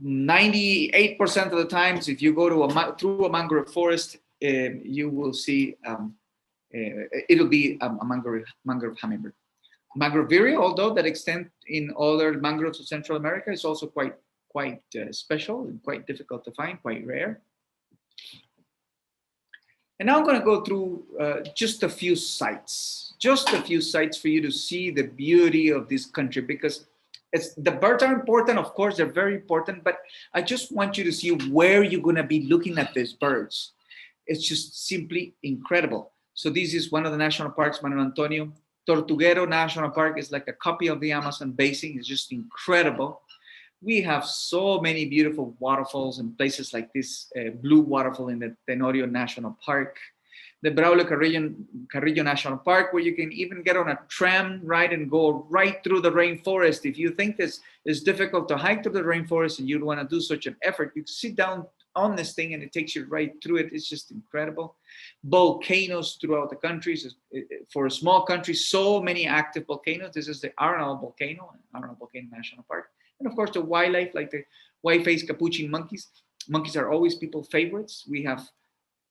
98% of the times, if you go to through a mangrove forest, you will see it'll be a mangrove hummingbird. Mangrove vireo, although that extent in other mangroves of Central America, is also quite special and quite difficult to find, quite rare. And now I'm going to go through just a few sites for you to see the beauty of this country, because the birds are important, of course, they're very important, but I just want you to see where you're going to be looking at these birds. It's just simply incredible. So this is one of the national parks, Manuel Antonio. Tortuguero National Park is like a copy of the Amazon basin. It's just incredible. We have so many beautiful waterfalls and places like this blue waterfall in the Tenorio National Park, the Braulio Carrillo National Park, where you can even get on a tram ride and go right through the rainforest. If you think this is difficult to hike through the rainforest and you'd want to do such an effort, you sit down on this thing and it takes you right through it. It's just incredible. Volcanoes throughout the country. For a small country, so many active volcanoes. This is the Arenal Volcano National Park. And of course, the wildlife, like the white-faced capuchin monkeys. Monkeys are always people's favorites. We have,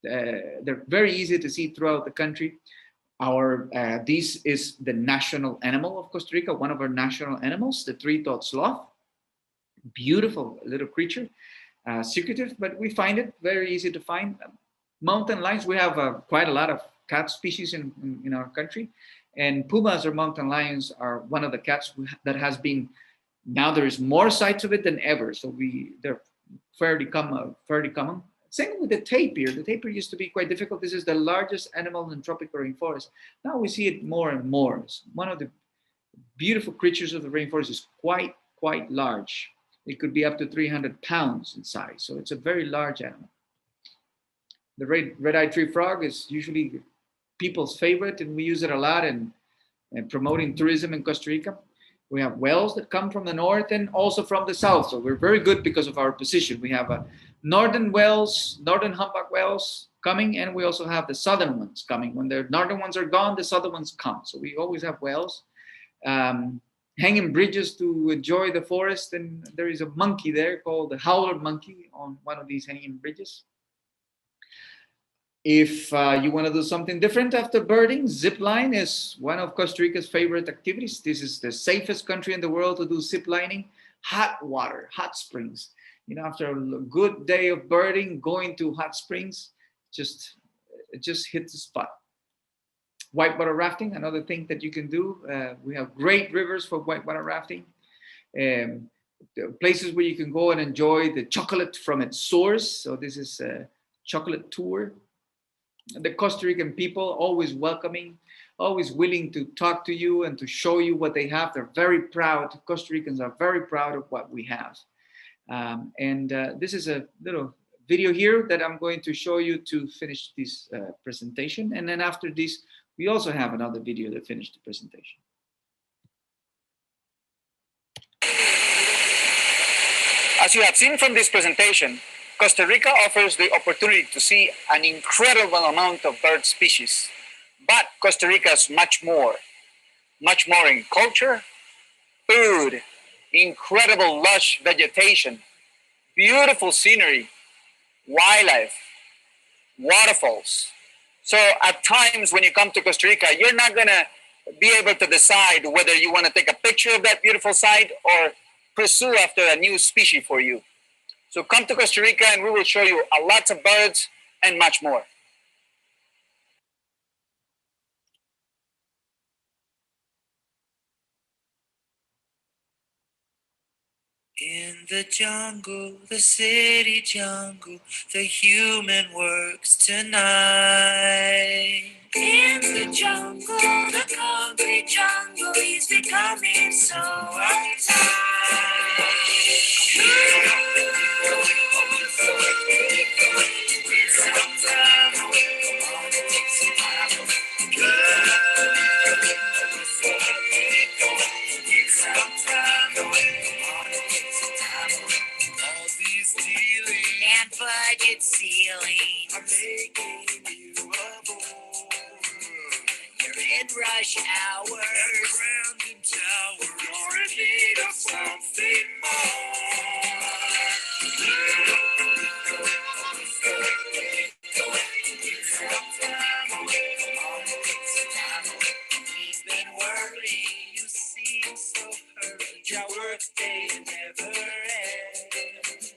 they're very easy to see throughout the country. This is the national animal of Costa Rica, one of our national animals, the three-toed sloth. Beautiful little creature. Secretive, but we find it very easy to find. Mountain lions, we have quite a lot of cat species in our country, and pumas or mountain lions are one of the cats that has been, now there is more sights of it than ever, so they're fairly common. Same with the tapir. The tapir used to be quite difficult. This is the largest animal in tropical rainforest. Now we see it more and more. It's one of the beautiful creatures of the rainforest. Is quite large. It could be up to 300 pounds in size. So it's a very large animal. The red-eyed tree frog is usually people's favorite, and we use it a lot in promoting tourism in Costa Rica. We have whales that come from the north and also from the south. So we're very good because of our position. We have northern humpback whales coming, and we also have the southern ones coming. When the northern ones are gone, the southern ones come. So we always have whales. Hanging bridges to enjoy the forest, and there is a monkey there called the howler monkey on one of these hanging bridges. If you want to do something different after birding, zip line is one of Costa Rica's favorite activities. This is the safest country in the world to do zip lining. Hot water, hot springs. You know, after a good day of birding, going to hot springs, it just hits the spot. Whitewater rafting, another thing that you can do. We have great rivers for whitewater rafting. Places where you can go and enjoy the chocolate from its source. So this is a chocolate tour. The Costa Rican people, always welcoming, always willing to talk to you and to show you what they have. They're very proud. Costa Ricans are very proud of what we have. This is a little video here that I'm going to show you to finish this presentation. And then after this, we also have another video that finished the presentation.
As you have seen from this presentation, Costa Rica offers the opportunity to see an incredible amount of bird species, but Costa Rica is much more in culture, food, incredible lush vegetation, beautiful scenery, wildlife, waterfalls. So at times when you come to Costa Rica, you're not gonna be able to decide whether you want to take a picture of that beautiful site or pursue after a new species for you. So come to Costa Rica and we will show you a lot of birds and much more.
In the jungle, the city jungle, the human works tonight. In the jungle, the concrete jungle is becoming so untied. And budget ceiling are making you a bore. You're in rush hour and crammed in tower. You're in need of something more. We've been worried, you seem so hurried. Your workday never ends.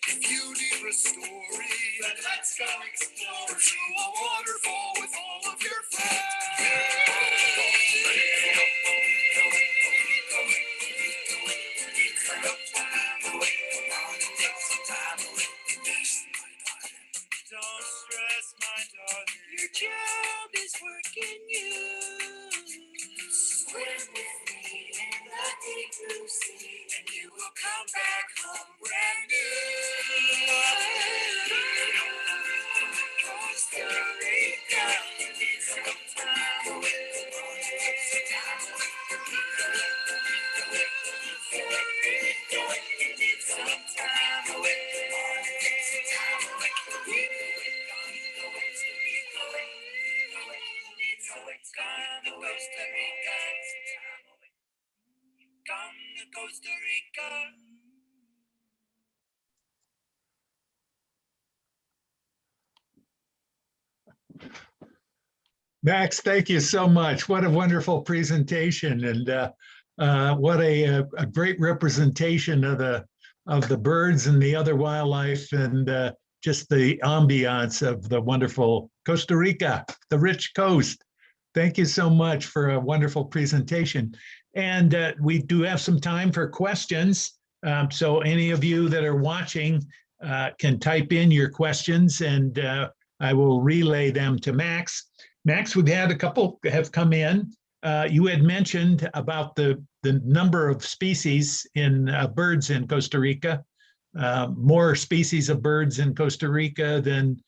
If you need restoring, then let's go explore to a waterfall with all of your friends. Don't stress, my darling. Your job is working you. Swim with me in the deep blue sea, and you will come back home brand new. Costa Rica, you need some time away. You need some time away. Come to Costa Rica.
Max, thank you so much. What a wonderful presentation, and what a great representation of the birds and the other wildlife, and just the ambiance of the wonderful Costa Rica, the rich coast. Thank you so much for a wonderful presentation. And we do have some time for questions. So any of you that are watching can type in your questions, and I will relay them to Max. Max, we've had a couple have come in. You had mentioned about the number of species in birds in Costa Rica. More species of birds in Costa Rica than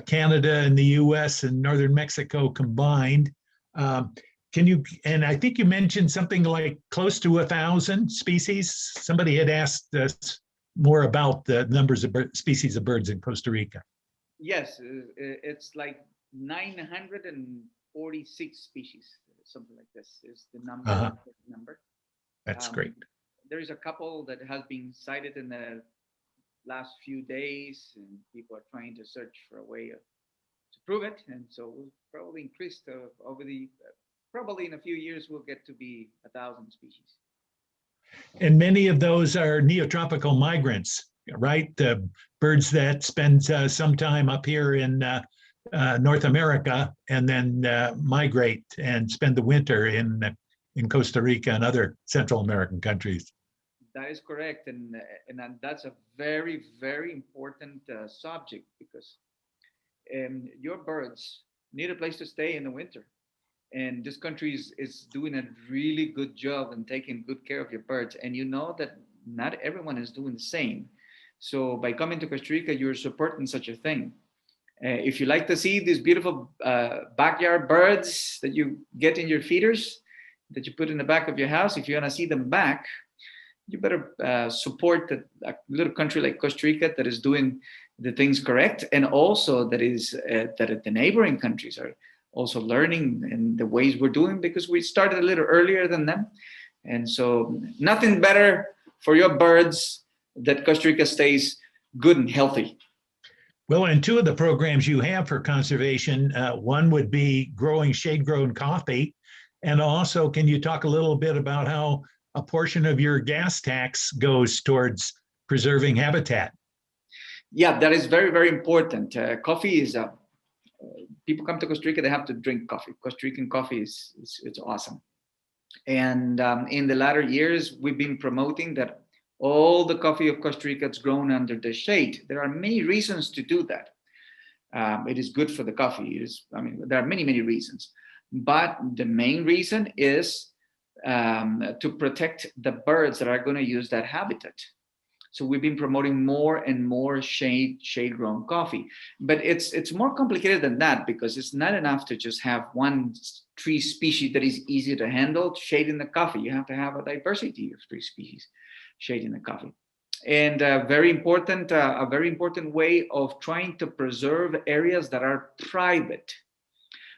Canada and the US and northern Mexico combined. Can you, and I think you mentioned something like close to 1,000 species. Somebody had asked us more about the numbers of species of birds in Costa Rica.
Yes, it's like 946 species, something like this is the number.
That's great.
There is a couple that has been cited in the last few days, and people are trying to search for a way to prove it. And so we'll probably increase over the, probably in a few years, we'll get to be 1,000 species.
And many of those are neotropical migrants, right? The birds that spend some time up here in North America and then migrate and spend the winter in Costa Rica and other Central American countries.
That is correct, and that's a very, very important subject, because your birds need a place to stay in the winter, and this country is doing a really good job in taking good care of your birds, and you know that not everyone is doing the same. So by coming to Costa Rica, you're supporting such a thing. If you like to see these beautiful backyard birds that you get in your feeders, that you put in the back of your house, if you want to see them back, you better support a little country like Costa Rica that is doing the things correct, and also that the neighboring countries are also learning in the ways we're doing, because we started a little earlier than them. And so nothing better for your birds that Costa Rica stays good and healthy.
Well, and two of the programs you have for conservation, one would be growing shade-grown coffee. And also, can you talk a little bit about how a portion of your gas tax goes towards preserving habitat?
Yeah, that is very, very important. Coffee is people come to Costa Rica, they have to drink coffee. Costa Rican coffee it's awesome. And in the latter years, we've been promoting that all the coffee of Costa Rica is grown under the shade. There are many reasons to do that. It is good for the coffee. There are many, many reasons. But the main reason is to protect the birds that are going to use that habitat. So we've been promoting more and more shade-grown coffee. But it's more complicated than that, because it's not enough to just have one tree species that is easy to handle shading the coffee. You have to have a diversity of tree species shading the coffee. And a very important way of trying to preserve areas that are private.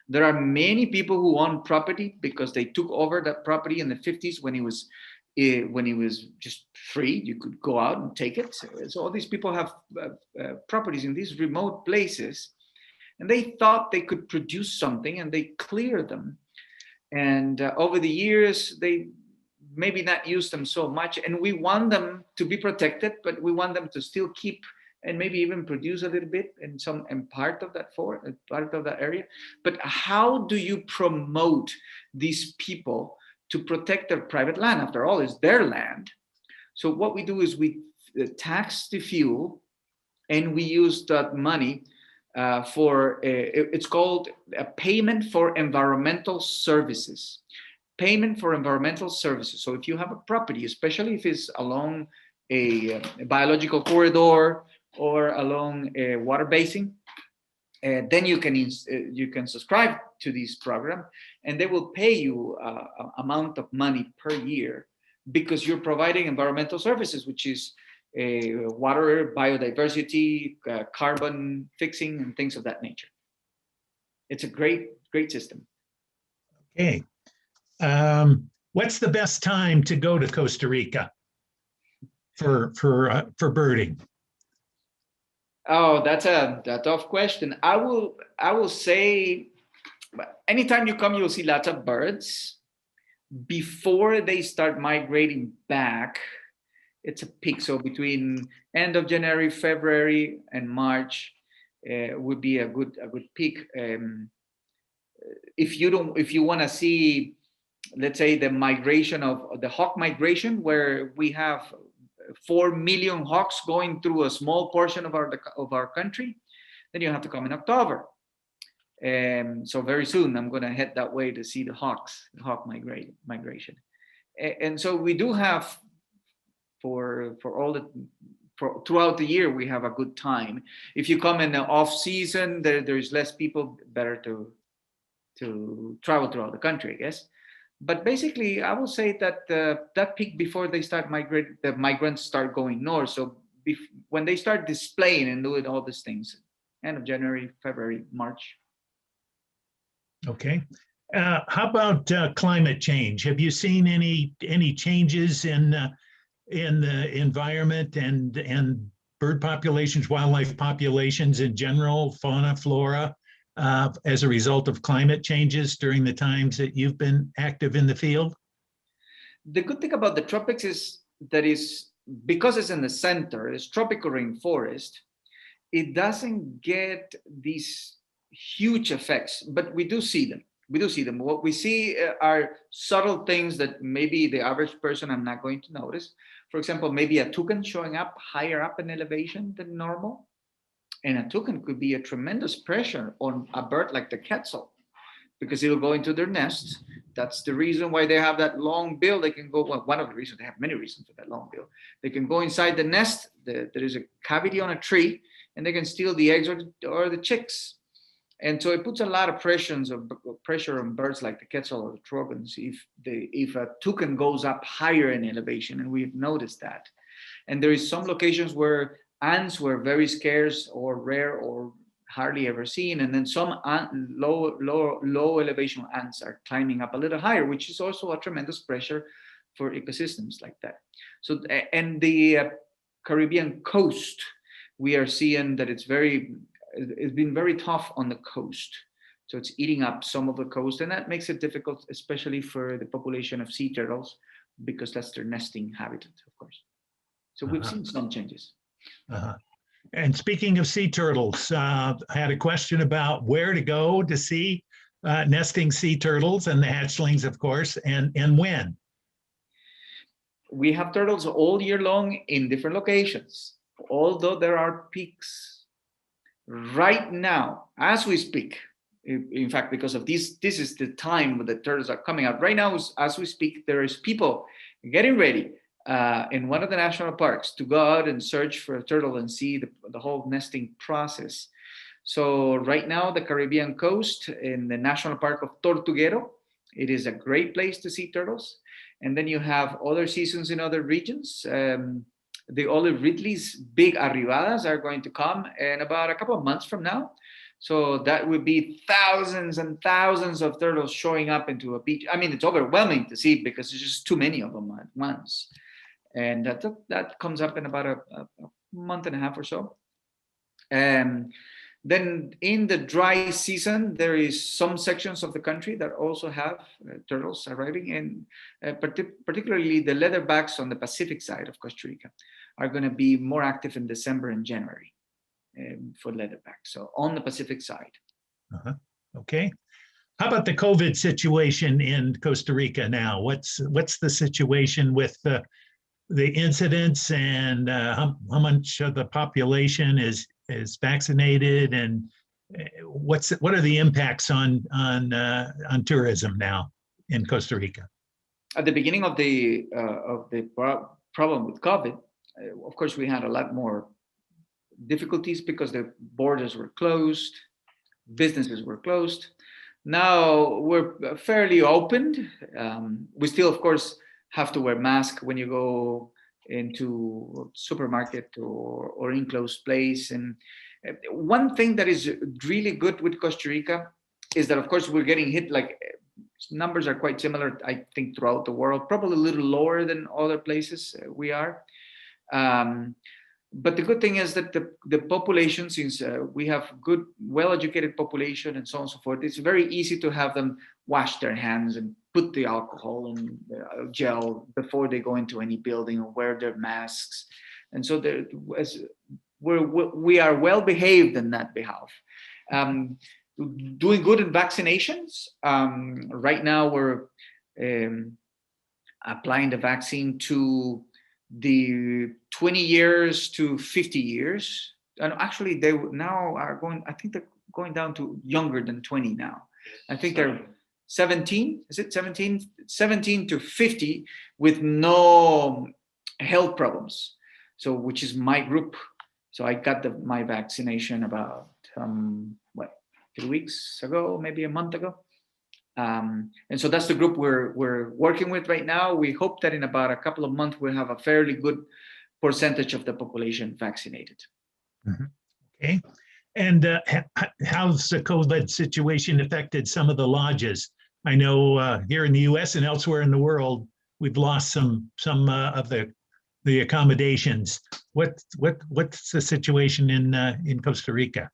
There are many people who own property because they took over that property in the 50s when it was just free. You could go out and take it. So all these people have properties in these remote places, and they thought they could produce something, and they cleared them. And over the years, they maybe not use them so much, and we want them to be protected, but we want them to still keep and maybe even produce a little bit in part of that part of that area. But how do you promote these people to protect their private land? After all, it's their land. So what we do is we tax the fuel, and we use that money it's called a payment for environmental services. Payment for environmental services. So if you have a property, especially if it's along a biological corridor or along a water basin, then you can subscribe to this program, and they will pay you an amount of money per year, because you're providing environmental services, which is water, biodiversity, carbon fixing, and things of that nature. It's a great system.
Okay. What's the best time to go to Costa Rica for birding?
Oh, that's a tough question. I will say, anytime you come, you'll see lots of birds. Before they start migrating back, it's a peak. So between end of January, February, and March would be a good peak. If you want to see, let's say, the migration of the hawk migration, where we have 4 million hawks going through a small portion of our country, then you have to come in October. So very soon I'm going to head that way to see the hawk migration. And so we do have throughout the year, we have a good time. If you come in the off season, there's less people, better to travel throughout the country, I guess. But basically, I will say that that peak before they start migrating, the migrants start going north. So when they start displaying and doing all these things, end of January, February, March.
Okay. How about climate change? Have you seen any changes in the environment and bird populations, wildlife populations in general, fauna, flora, as a result of climate changes during the times that you've been active in the field?
The good thing about the tropics is that because it's in the center, it's tropical rainforest, it doesn't get these huge effects, but we do see them. What we see are subtle things that maybe the average person are not going to notice. For example, maybe a toucan showing up higher up in elevation than normal. And a toucan could be a tremendous pressure on a bird like the quetzal, because it'll go into their nest. That's the reason why they have that long bill. They can go, well, one of the reasons, they have many reasons for that long bill. They can go inside the nest. There is a cavity on a tree, and they can steal the eggs or the chicks. And so it puts a lot of pressure on birds like the quetzal or the trogons if a toucan goes up higher in elevation, and we've noticed that. And there is some locations where ants were very scarce or rare or hardly ever seen, and then some low elevation ants are climbing up a little higher, which is also a tremendous pressure for ecosystems like that. So, and the Caribbean coast, we are seeing that it's been very tough on the coast. So it's eating up some of the coast, and that makes it difficult, especially for the population of sea turtles, because that's their nesting habitat, of course. So we've seen some changes.
And speaking of sea turtles, I had a question about where to go to see nesting sea turtles and the hatchlings, of course, and when.
We have turtles all year long in different locations, although there are peaks. Right now, as we speak, in fact, because of this is the time when the turtles are coming out. Right now, as we speak, there is people getting ready in one of the national parks to go out and search for a turtle and see the whole nesting process. So right now, the Caribbean coast in the National Park of Tortuguero, it is a great place to see turtles. And then you have other seasons in other regions. The Olive Ridley's big arribadas are going to come in about a couple of months from now. So that would be thousands and thousands of turtles showing up into a beach. I mean, it's overwhelming to see because there's just too many of them at once. And that comes up in about a month and a half or so. Then in the dry season, there is some sections of the country that also have turtles arriving, and particularly the leatherbacks on the Pacific side of Costa Rica are going to be more active in December and January for leatherbacks. So on the Pacific side.
Okay. How about the COVID situation in Costa Rica now? What's the situation with the incidents, and how much of the population is vaccinated, and what are the impacts on tourism now in Costa Rica?
At the beginning of the problem with COVID, of course, we had a lot more difficulties because the borders were closed, businesses were closed. Now we're fairly opened. We still, of course, have to wear masks when you go into a supermarket or enclosed place. And one thing that is really good with Costa Rica is that, of course, we're getting hit, like numbers are quite similar, I think, throughout the world, probably a little lower than other places we are. But the good thing is that the population, since we have good, well-educated population and so on and so forth, it's very easy to have them wash their hands and put the alcohol and gel before they go into any building, or wear their masks. And so we are well behaved in that behalf. Doing good in vaccinations. Right now we're applying the vaccine to the 20 years to 50 years. And actually they now are going, I think they're going down to younger than 20 now. I think they're 17, is it 17? 17 to 50 with no health problems. So, which is my group. So I got my vaccination about, 3 weeks ago, maybe a month ago. And so that's the group we're working with right now. We hope that in about a couple of months, we'll have a fairly good percentage of the population vaccinated.
Mm-hmm. Okay. And how's the COVID situation affected some of the lodges? I know here in the U.S. and elsewhere in the world, we've lost some of the accommodations. What's the situation in Costa Rica?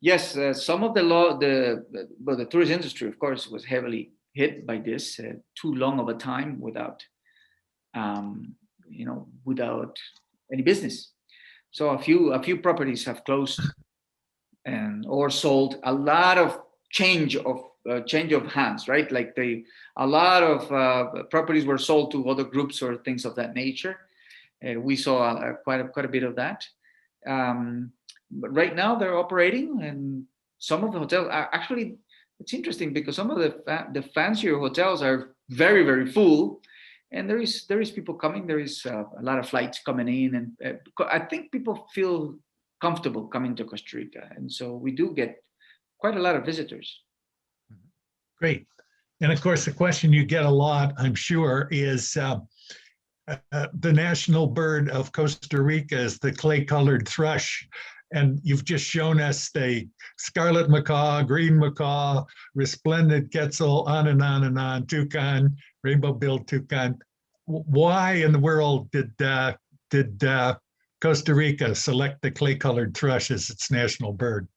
Yes, some of the tourist industry, of course, was heavily hit by this. Too long of a time without any business. So a few properties have closed or sold. A lot of change of hands, right? Like a lot of properties were sold to other groups or things of that nature. We saw quite a bit of that. But right now they're operating, and some of the hotels are actually, it's interesting because some of the fancier hotels are very, very full, and there is people coming. There is a lot of flights coming in, and I think people feel comfortable coming to Costa Rica, and so we do get quite a lot of visitors.
Great. And of course, the question you get a lot, I'm sure, is the national bird of Costa Rica is the clay-colored thrush. And you've just shown us the scarlet macaw, green macaw, resplendent quetzal, on and on and on, toucan, rainbow-billed toucan. Why in the world did Costa Rica select the clay-colored thrush as its national bird?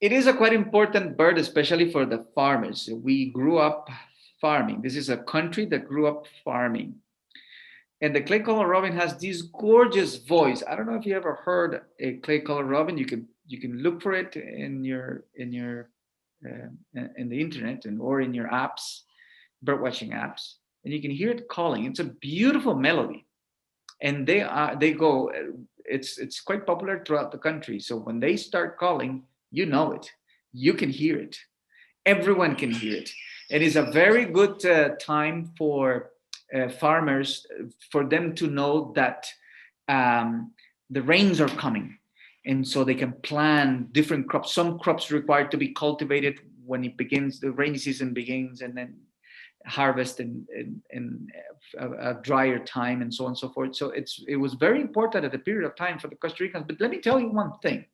It is a quite important bird, especially for the farmers. We grew up farming. This is a country that grew up farming. And the clay-colored robin has this gorgeous voice. I don't know if you ever heard a clay-colored robin. You can look for it in the internet or in your apps, bird watching apps, and you can hear it calling. It's a beautiful melody, and they go. It's quite popular throughout the country. So when they start calling, you know it. You can hear it. Everyone can hear it. It is a very good time for farmers, for them to know that the rains are coming, and so they can plan different crops. Some crops require to be cultivated when it begins, the rainy season begins, and then harvest in a drier time, and so on and so forth. So it was very important at the period of time for the Costa Ricans. But let me tell you one thing.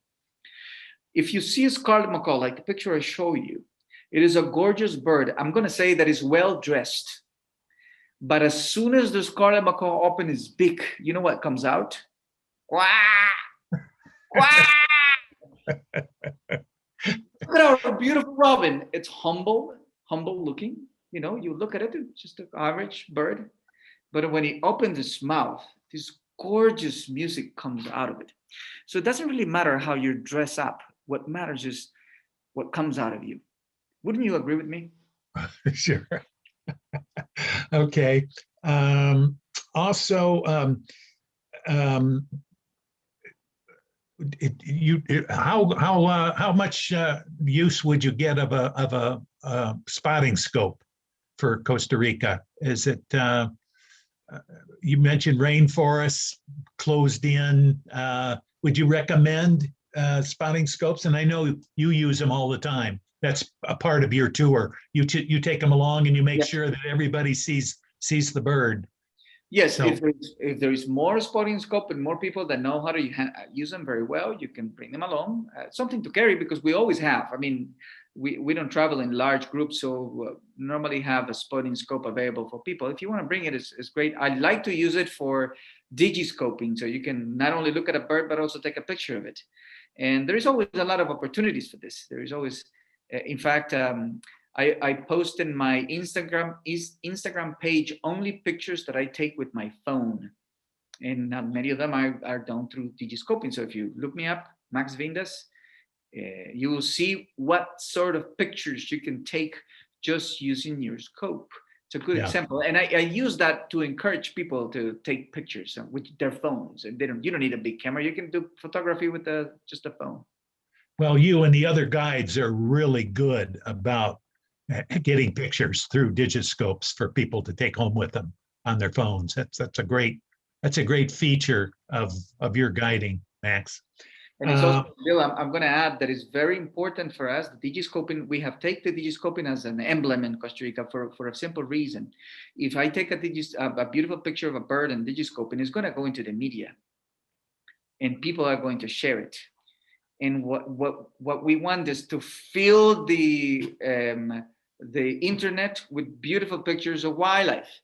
If you see a scarlet macaw, like the picture I show you, it is a gorgeous bird. I'm going to say that is well dressed. But as soon as the scarlet macaw opens its beak, you know what comes out? Quack! Quack! Look at our beautiful robin. It's humble looking. You know, you look at it, it's just an average bird. But when he opens his mouth, this gorgeous music comes out of it. So it doesn't really matter how you dress up. What matters is what comes out of you. Wouldn't you agree with me?
Sure. Okay. Also, how much use would you get of a spotting scope for Costa Rica? Is it you mentioned rainforests closed in? Would you recommend spotting scopes? And I know you use them all the time. That's a part of your tour. You take them along and you make sure that everybody sees the bird.
Yes, so, if there is more spotting scope and more people that know how to use them very well, you can bring them along. Something to carry, because we always have. I mean, we don't travel in large groups, so normally have a spotting scope available for people. If you want to bring it, it's great. I like to use it for digiscoping, so you can not only look at a bird, but also take a picture of it. And there is always a lot of opportunities for this. There is always, in fact, I post in my Instagram page only pictures that I take with my phone. And many of them are done through digiscoping. So if you look me up, Max Vindas, you will see what sort of pictures you can take just using your scope. It's a good example. And I use that to encourage people to take pictures with their phones. And you don't need a big camera. You can do photography with just a phone.
Well, you and the other guides are really good about getting pictures through digiscopes for people to take home with them on their phones. That's a great feature of your guiding, Max.
And it's also, Bill, I'm going to add that it's very important for us. The digiscoping, we have taken the digiscoping as an emblem in Costa Rica for a simple reason. If I take a beautiful picture of a bird and digiscoping, it's going to go into the media, and people are going to share it. And what we want is to fill the internet with beautiful pictures of wildlife.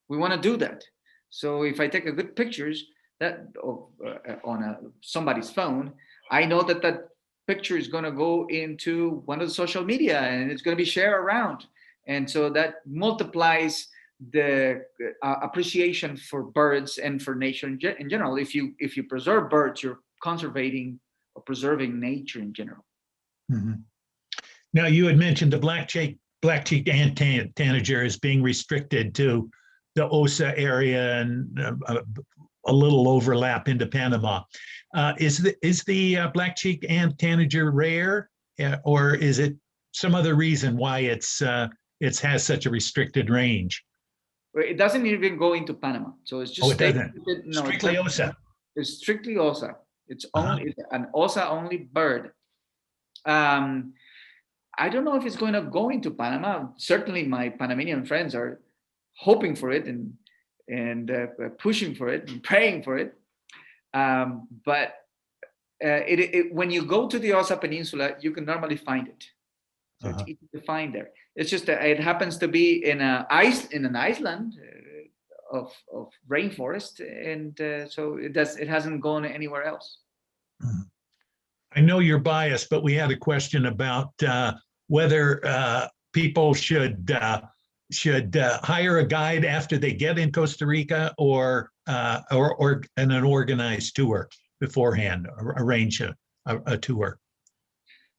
We want to do that. So if I take a good pictures on somebody's phone, I know that picture is going to go into one of the social media and it's going to be shared around. And so that multiplies the appreciation for birds and for nature in general. If you preserve birds, you're conserving or preserving nature in general.
Mm-hmm. Now, you had mentioned the black-cheeked ant tanager as being restricted to the Osa area and a little overlap into Panama. Is the black-cheeked ant tanager rare, or is it some other reason why it has such a restricted range?
It doesn't even go into Panama, so it's just
strictly Osa.
It's strictly Osa. It's only an Osa only bird. I don't know if it's going to go into Panama. Certainly, my Panamanian friends are hoping for it and pushing for it and praying for it. But when you go to the Osa Peninsula, you can normally find it. So it's easy to find there. It's just that it happens to be in an island of rainforest, and so it hasn't gone anywhere else.
I know you're biased, but we had a question about whether people should hire a guide after they get in Costa Rica, or in an organized tour beforehand, arrange a tour.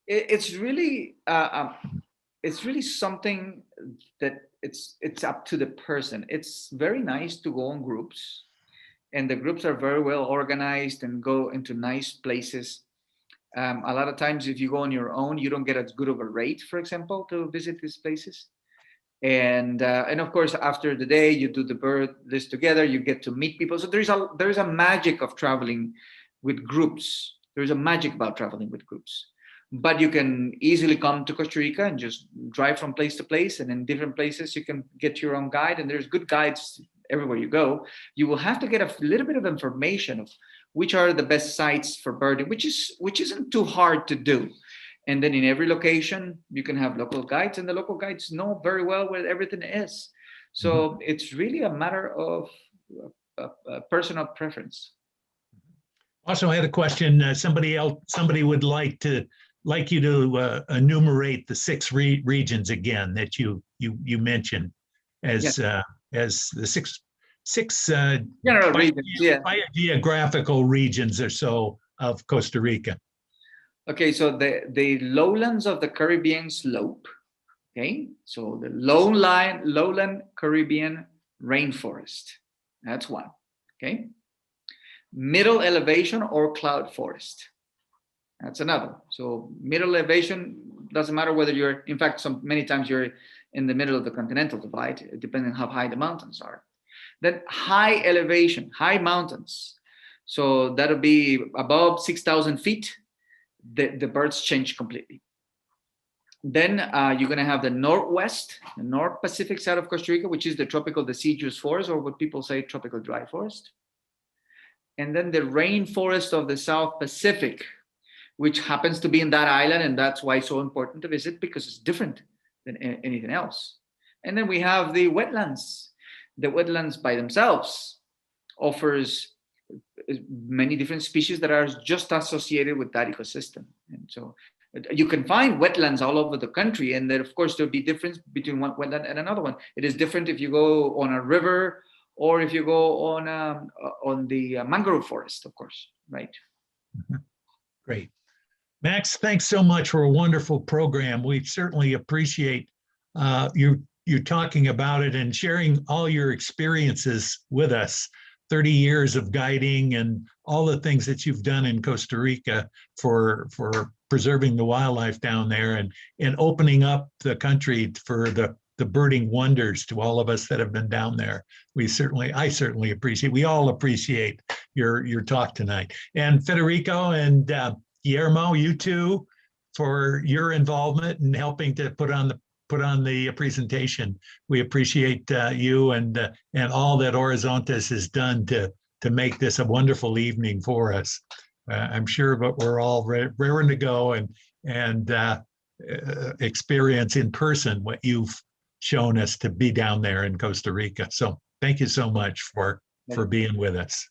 It's really something that it's up to the person. It's very nice to go on groups, and the groups are very well organized and go into nice places. A lot of times, if you go on your own, you don't get as good of a rate, for example, to visit these places. And of course, after the day, you do the bird list together, you get to meet people. So there's a magic of traveling with groups. There's a magic about traveling with groups. But you can easily come to Costa Rica and just drive from place to place, and in different places you can get your own guide, and there's good guides everywhere you go. You will have to get a little bit of information of which are the best sites for birding, which isn't too hard to do. And then in every location you can have local guides, and the local guides know very well where everything is. So it's really a matter of personal preference.
Also, I had a question. Somebody would like you to enumerate the 6 regions again that you mentioned as the six
general regions,
geographical regions or so of Costa Rica.
Okay, so the lowlands of the Caribbean slope. Okay, so the lowland Caribbean rainforest. That's one. Okay, middle elevation or cloud forest. That's another. So middle elevation, doesn't matter whether you're, in fact, many times you're in the middle of the continental divide, depending on how high the mountains are. Then high elevation, high mountains. So that'll be above 6,000 feet. The birds change completely. Then you're going to have the northwest, the North Pacific side of Costa Rica, which is the tropical deciduous forest, or what people say tropical dry forest. And then the rainforest of the South Pacific, which happens to be in that island, and that's why it's so important to visit, because it's different than anything else. And then we have the wetlands. The wetlands by themselves offers many different species that are just associated with that ecosystem. And so you can find wetlands all over the country, and then of course there'll be difference between one wetland and another one. It is different if you go on a river or if you go on the mangrove forest, of course, right?
Great. Max, thanks so much for a wonderful program. We certainly appreciate you talking about it and sharing all your experiences with us. 30 years of guiding and all the things that you've done in Costa Rica for preserving the wildlife down there and opening up the country for the birding wonders to all of us that have been down there. I certainly appreciate, we all appreciate your talk tonight. And Federico and Guillermo, you too, for your involvement in helping to put on the presentation. We appreciate you and all that Horizontes has done to make this a wonderful evening for us. I'm sure, but we're all raring to go and experience in person what you've shown us to be down there in Costa Rica. So thank you so much for being with us.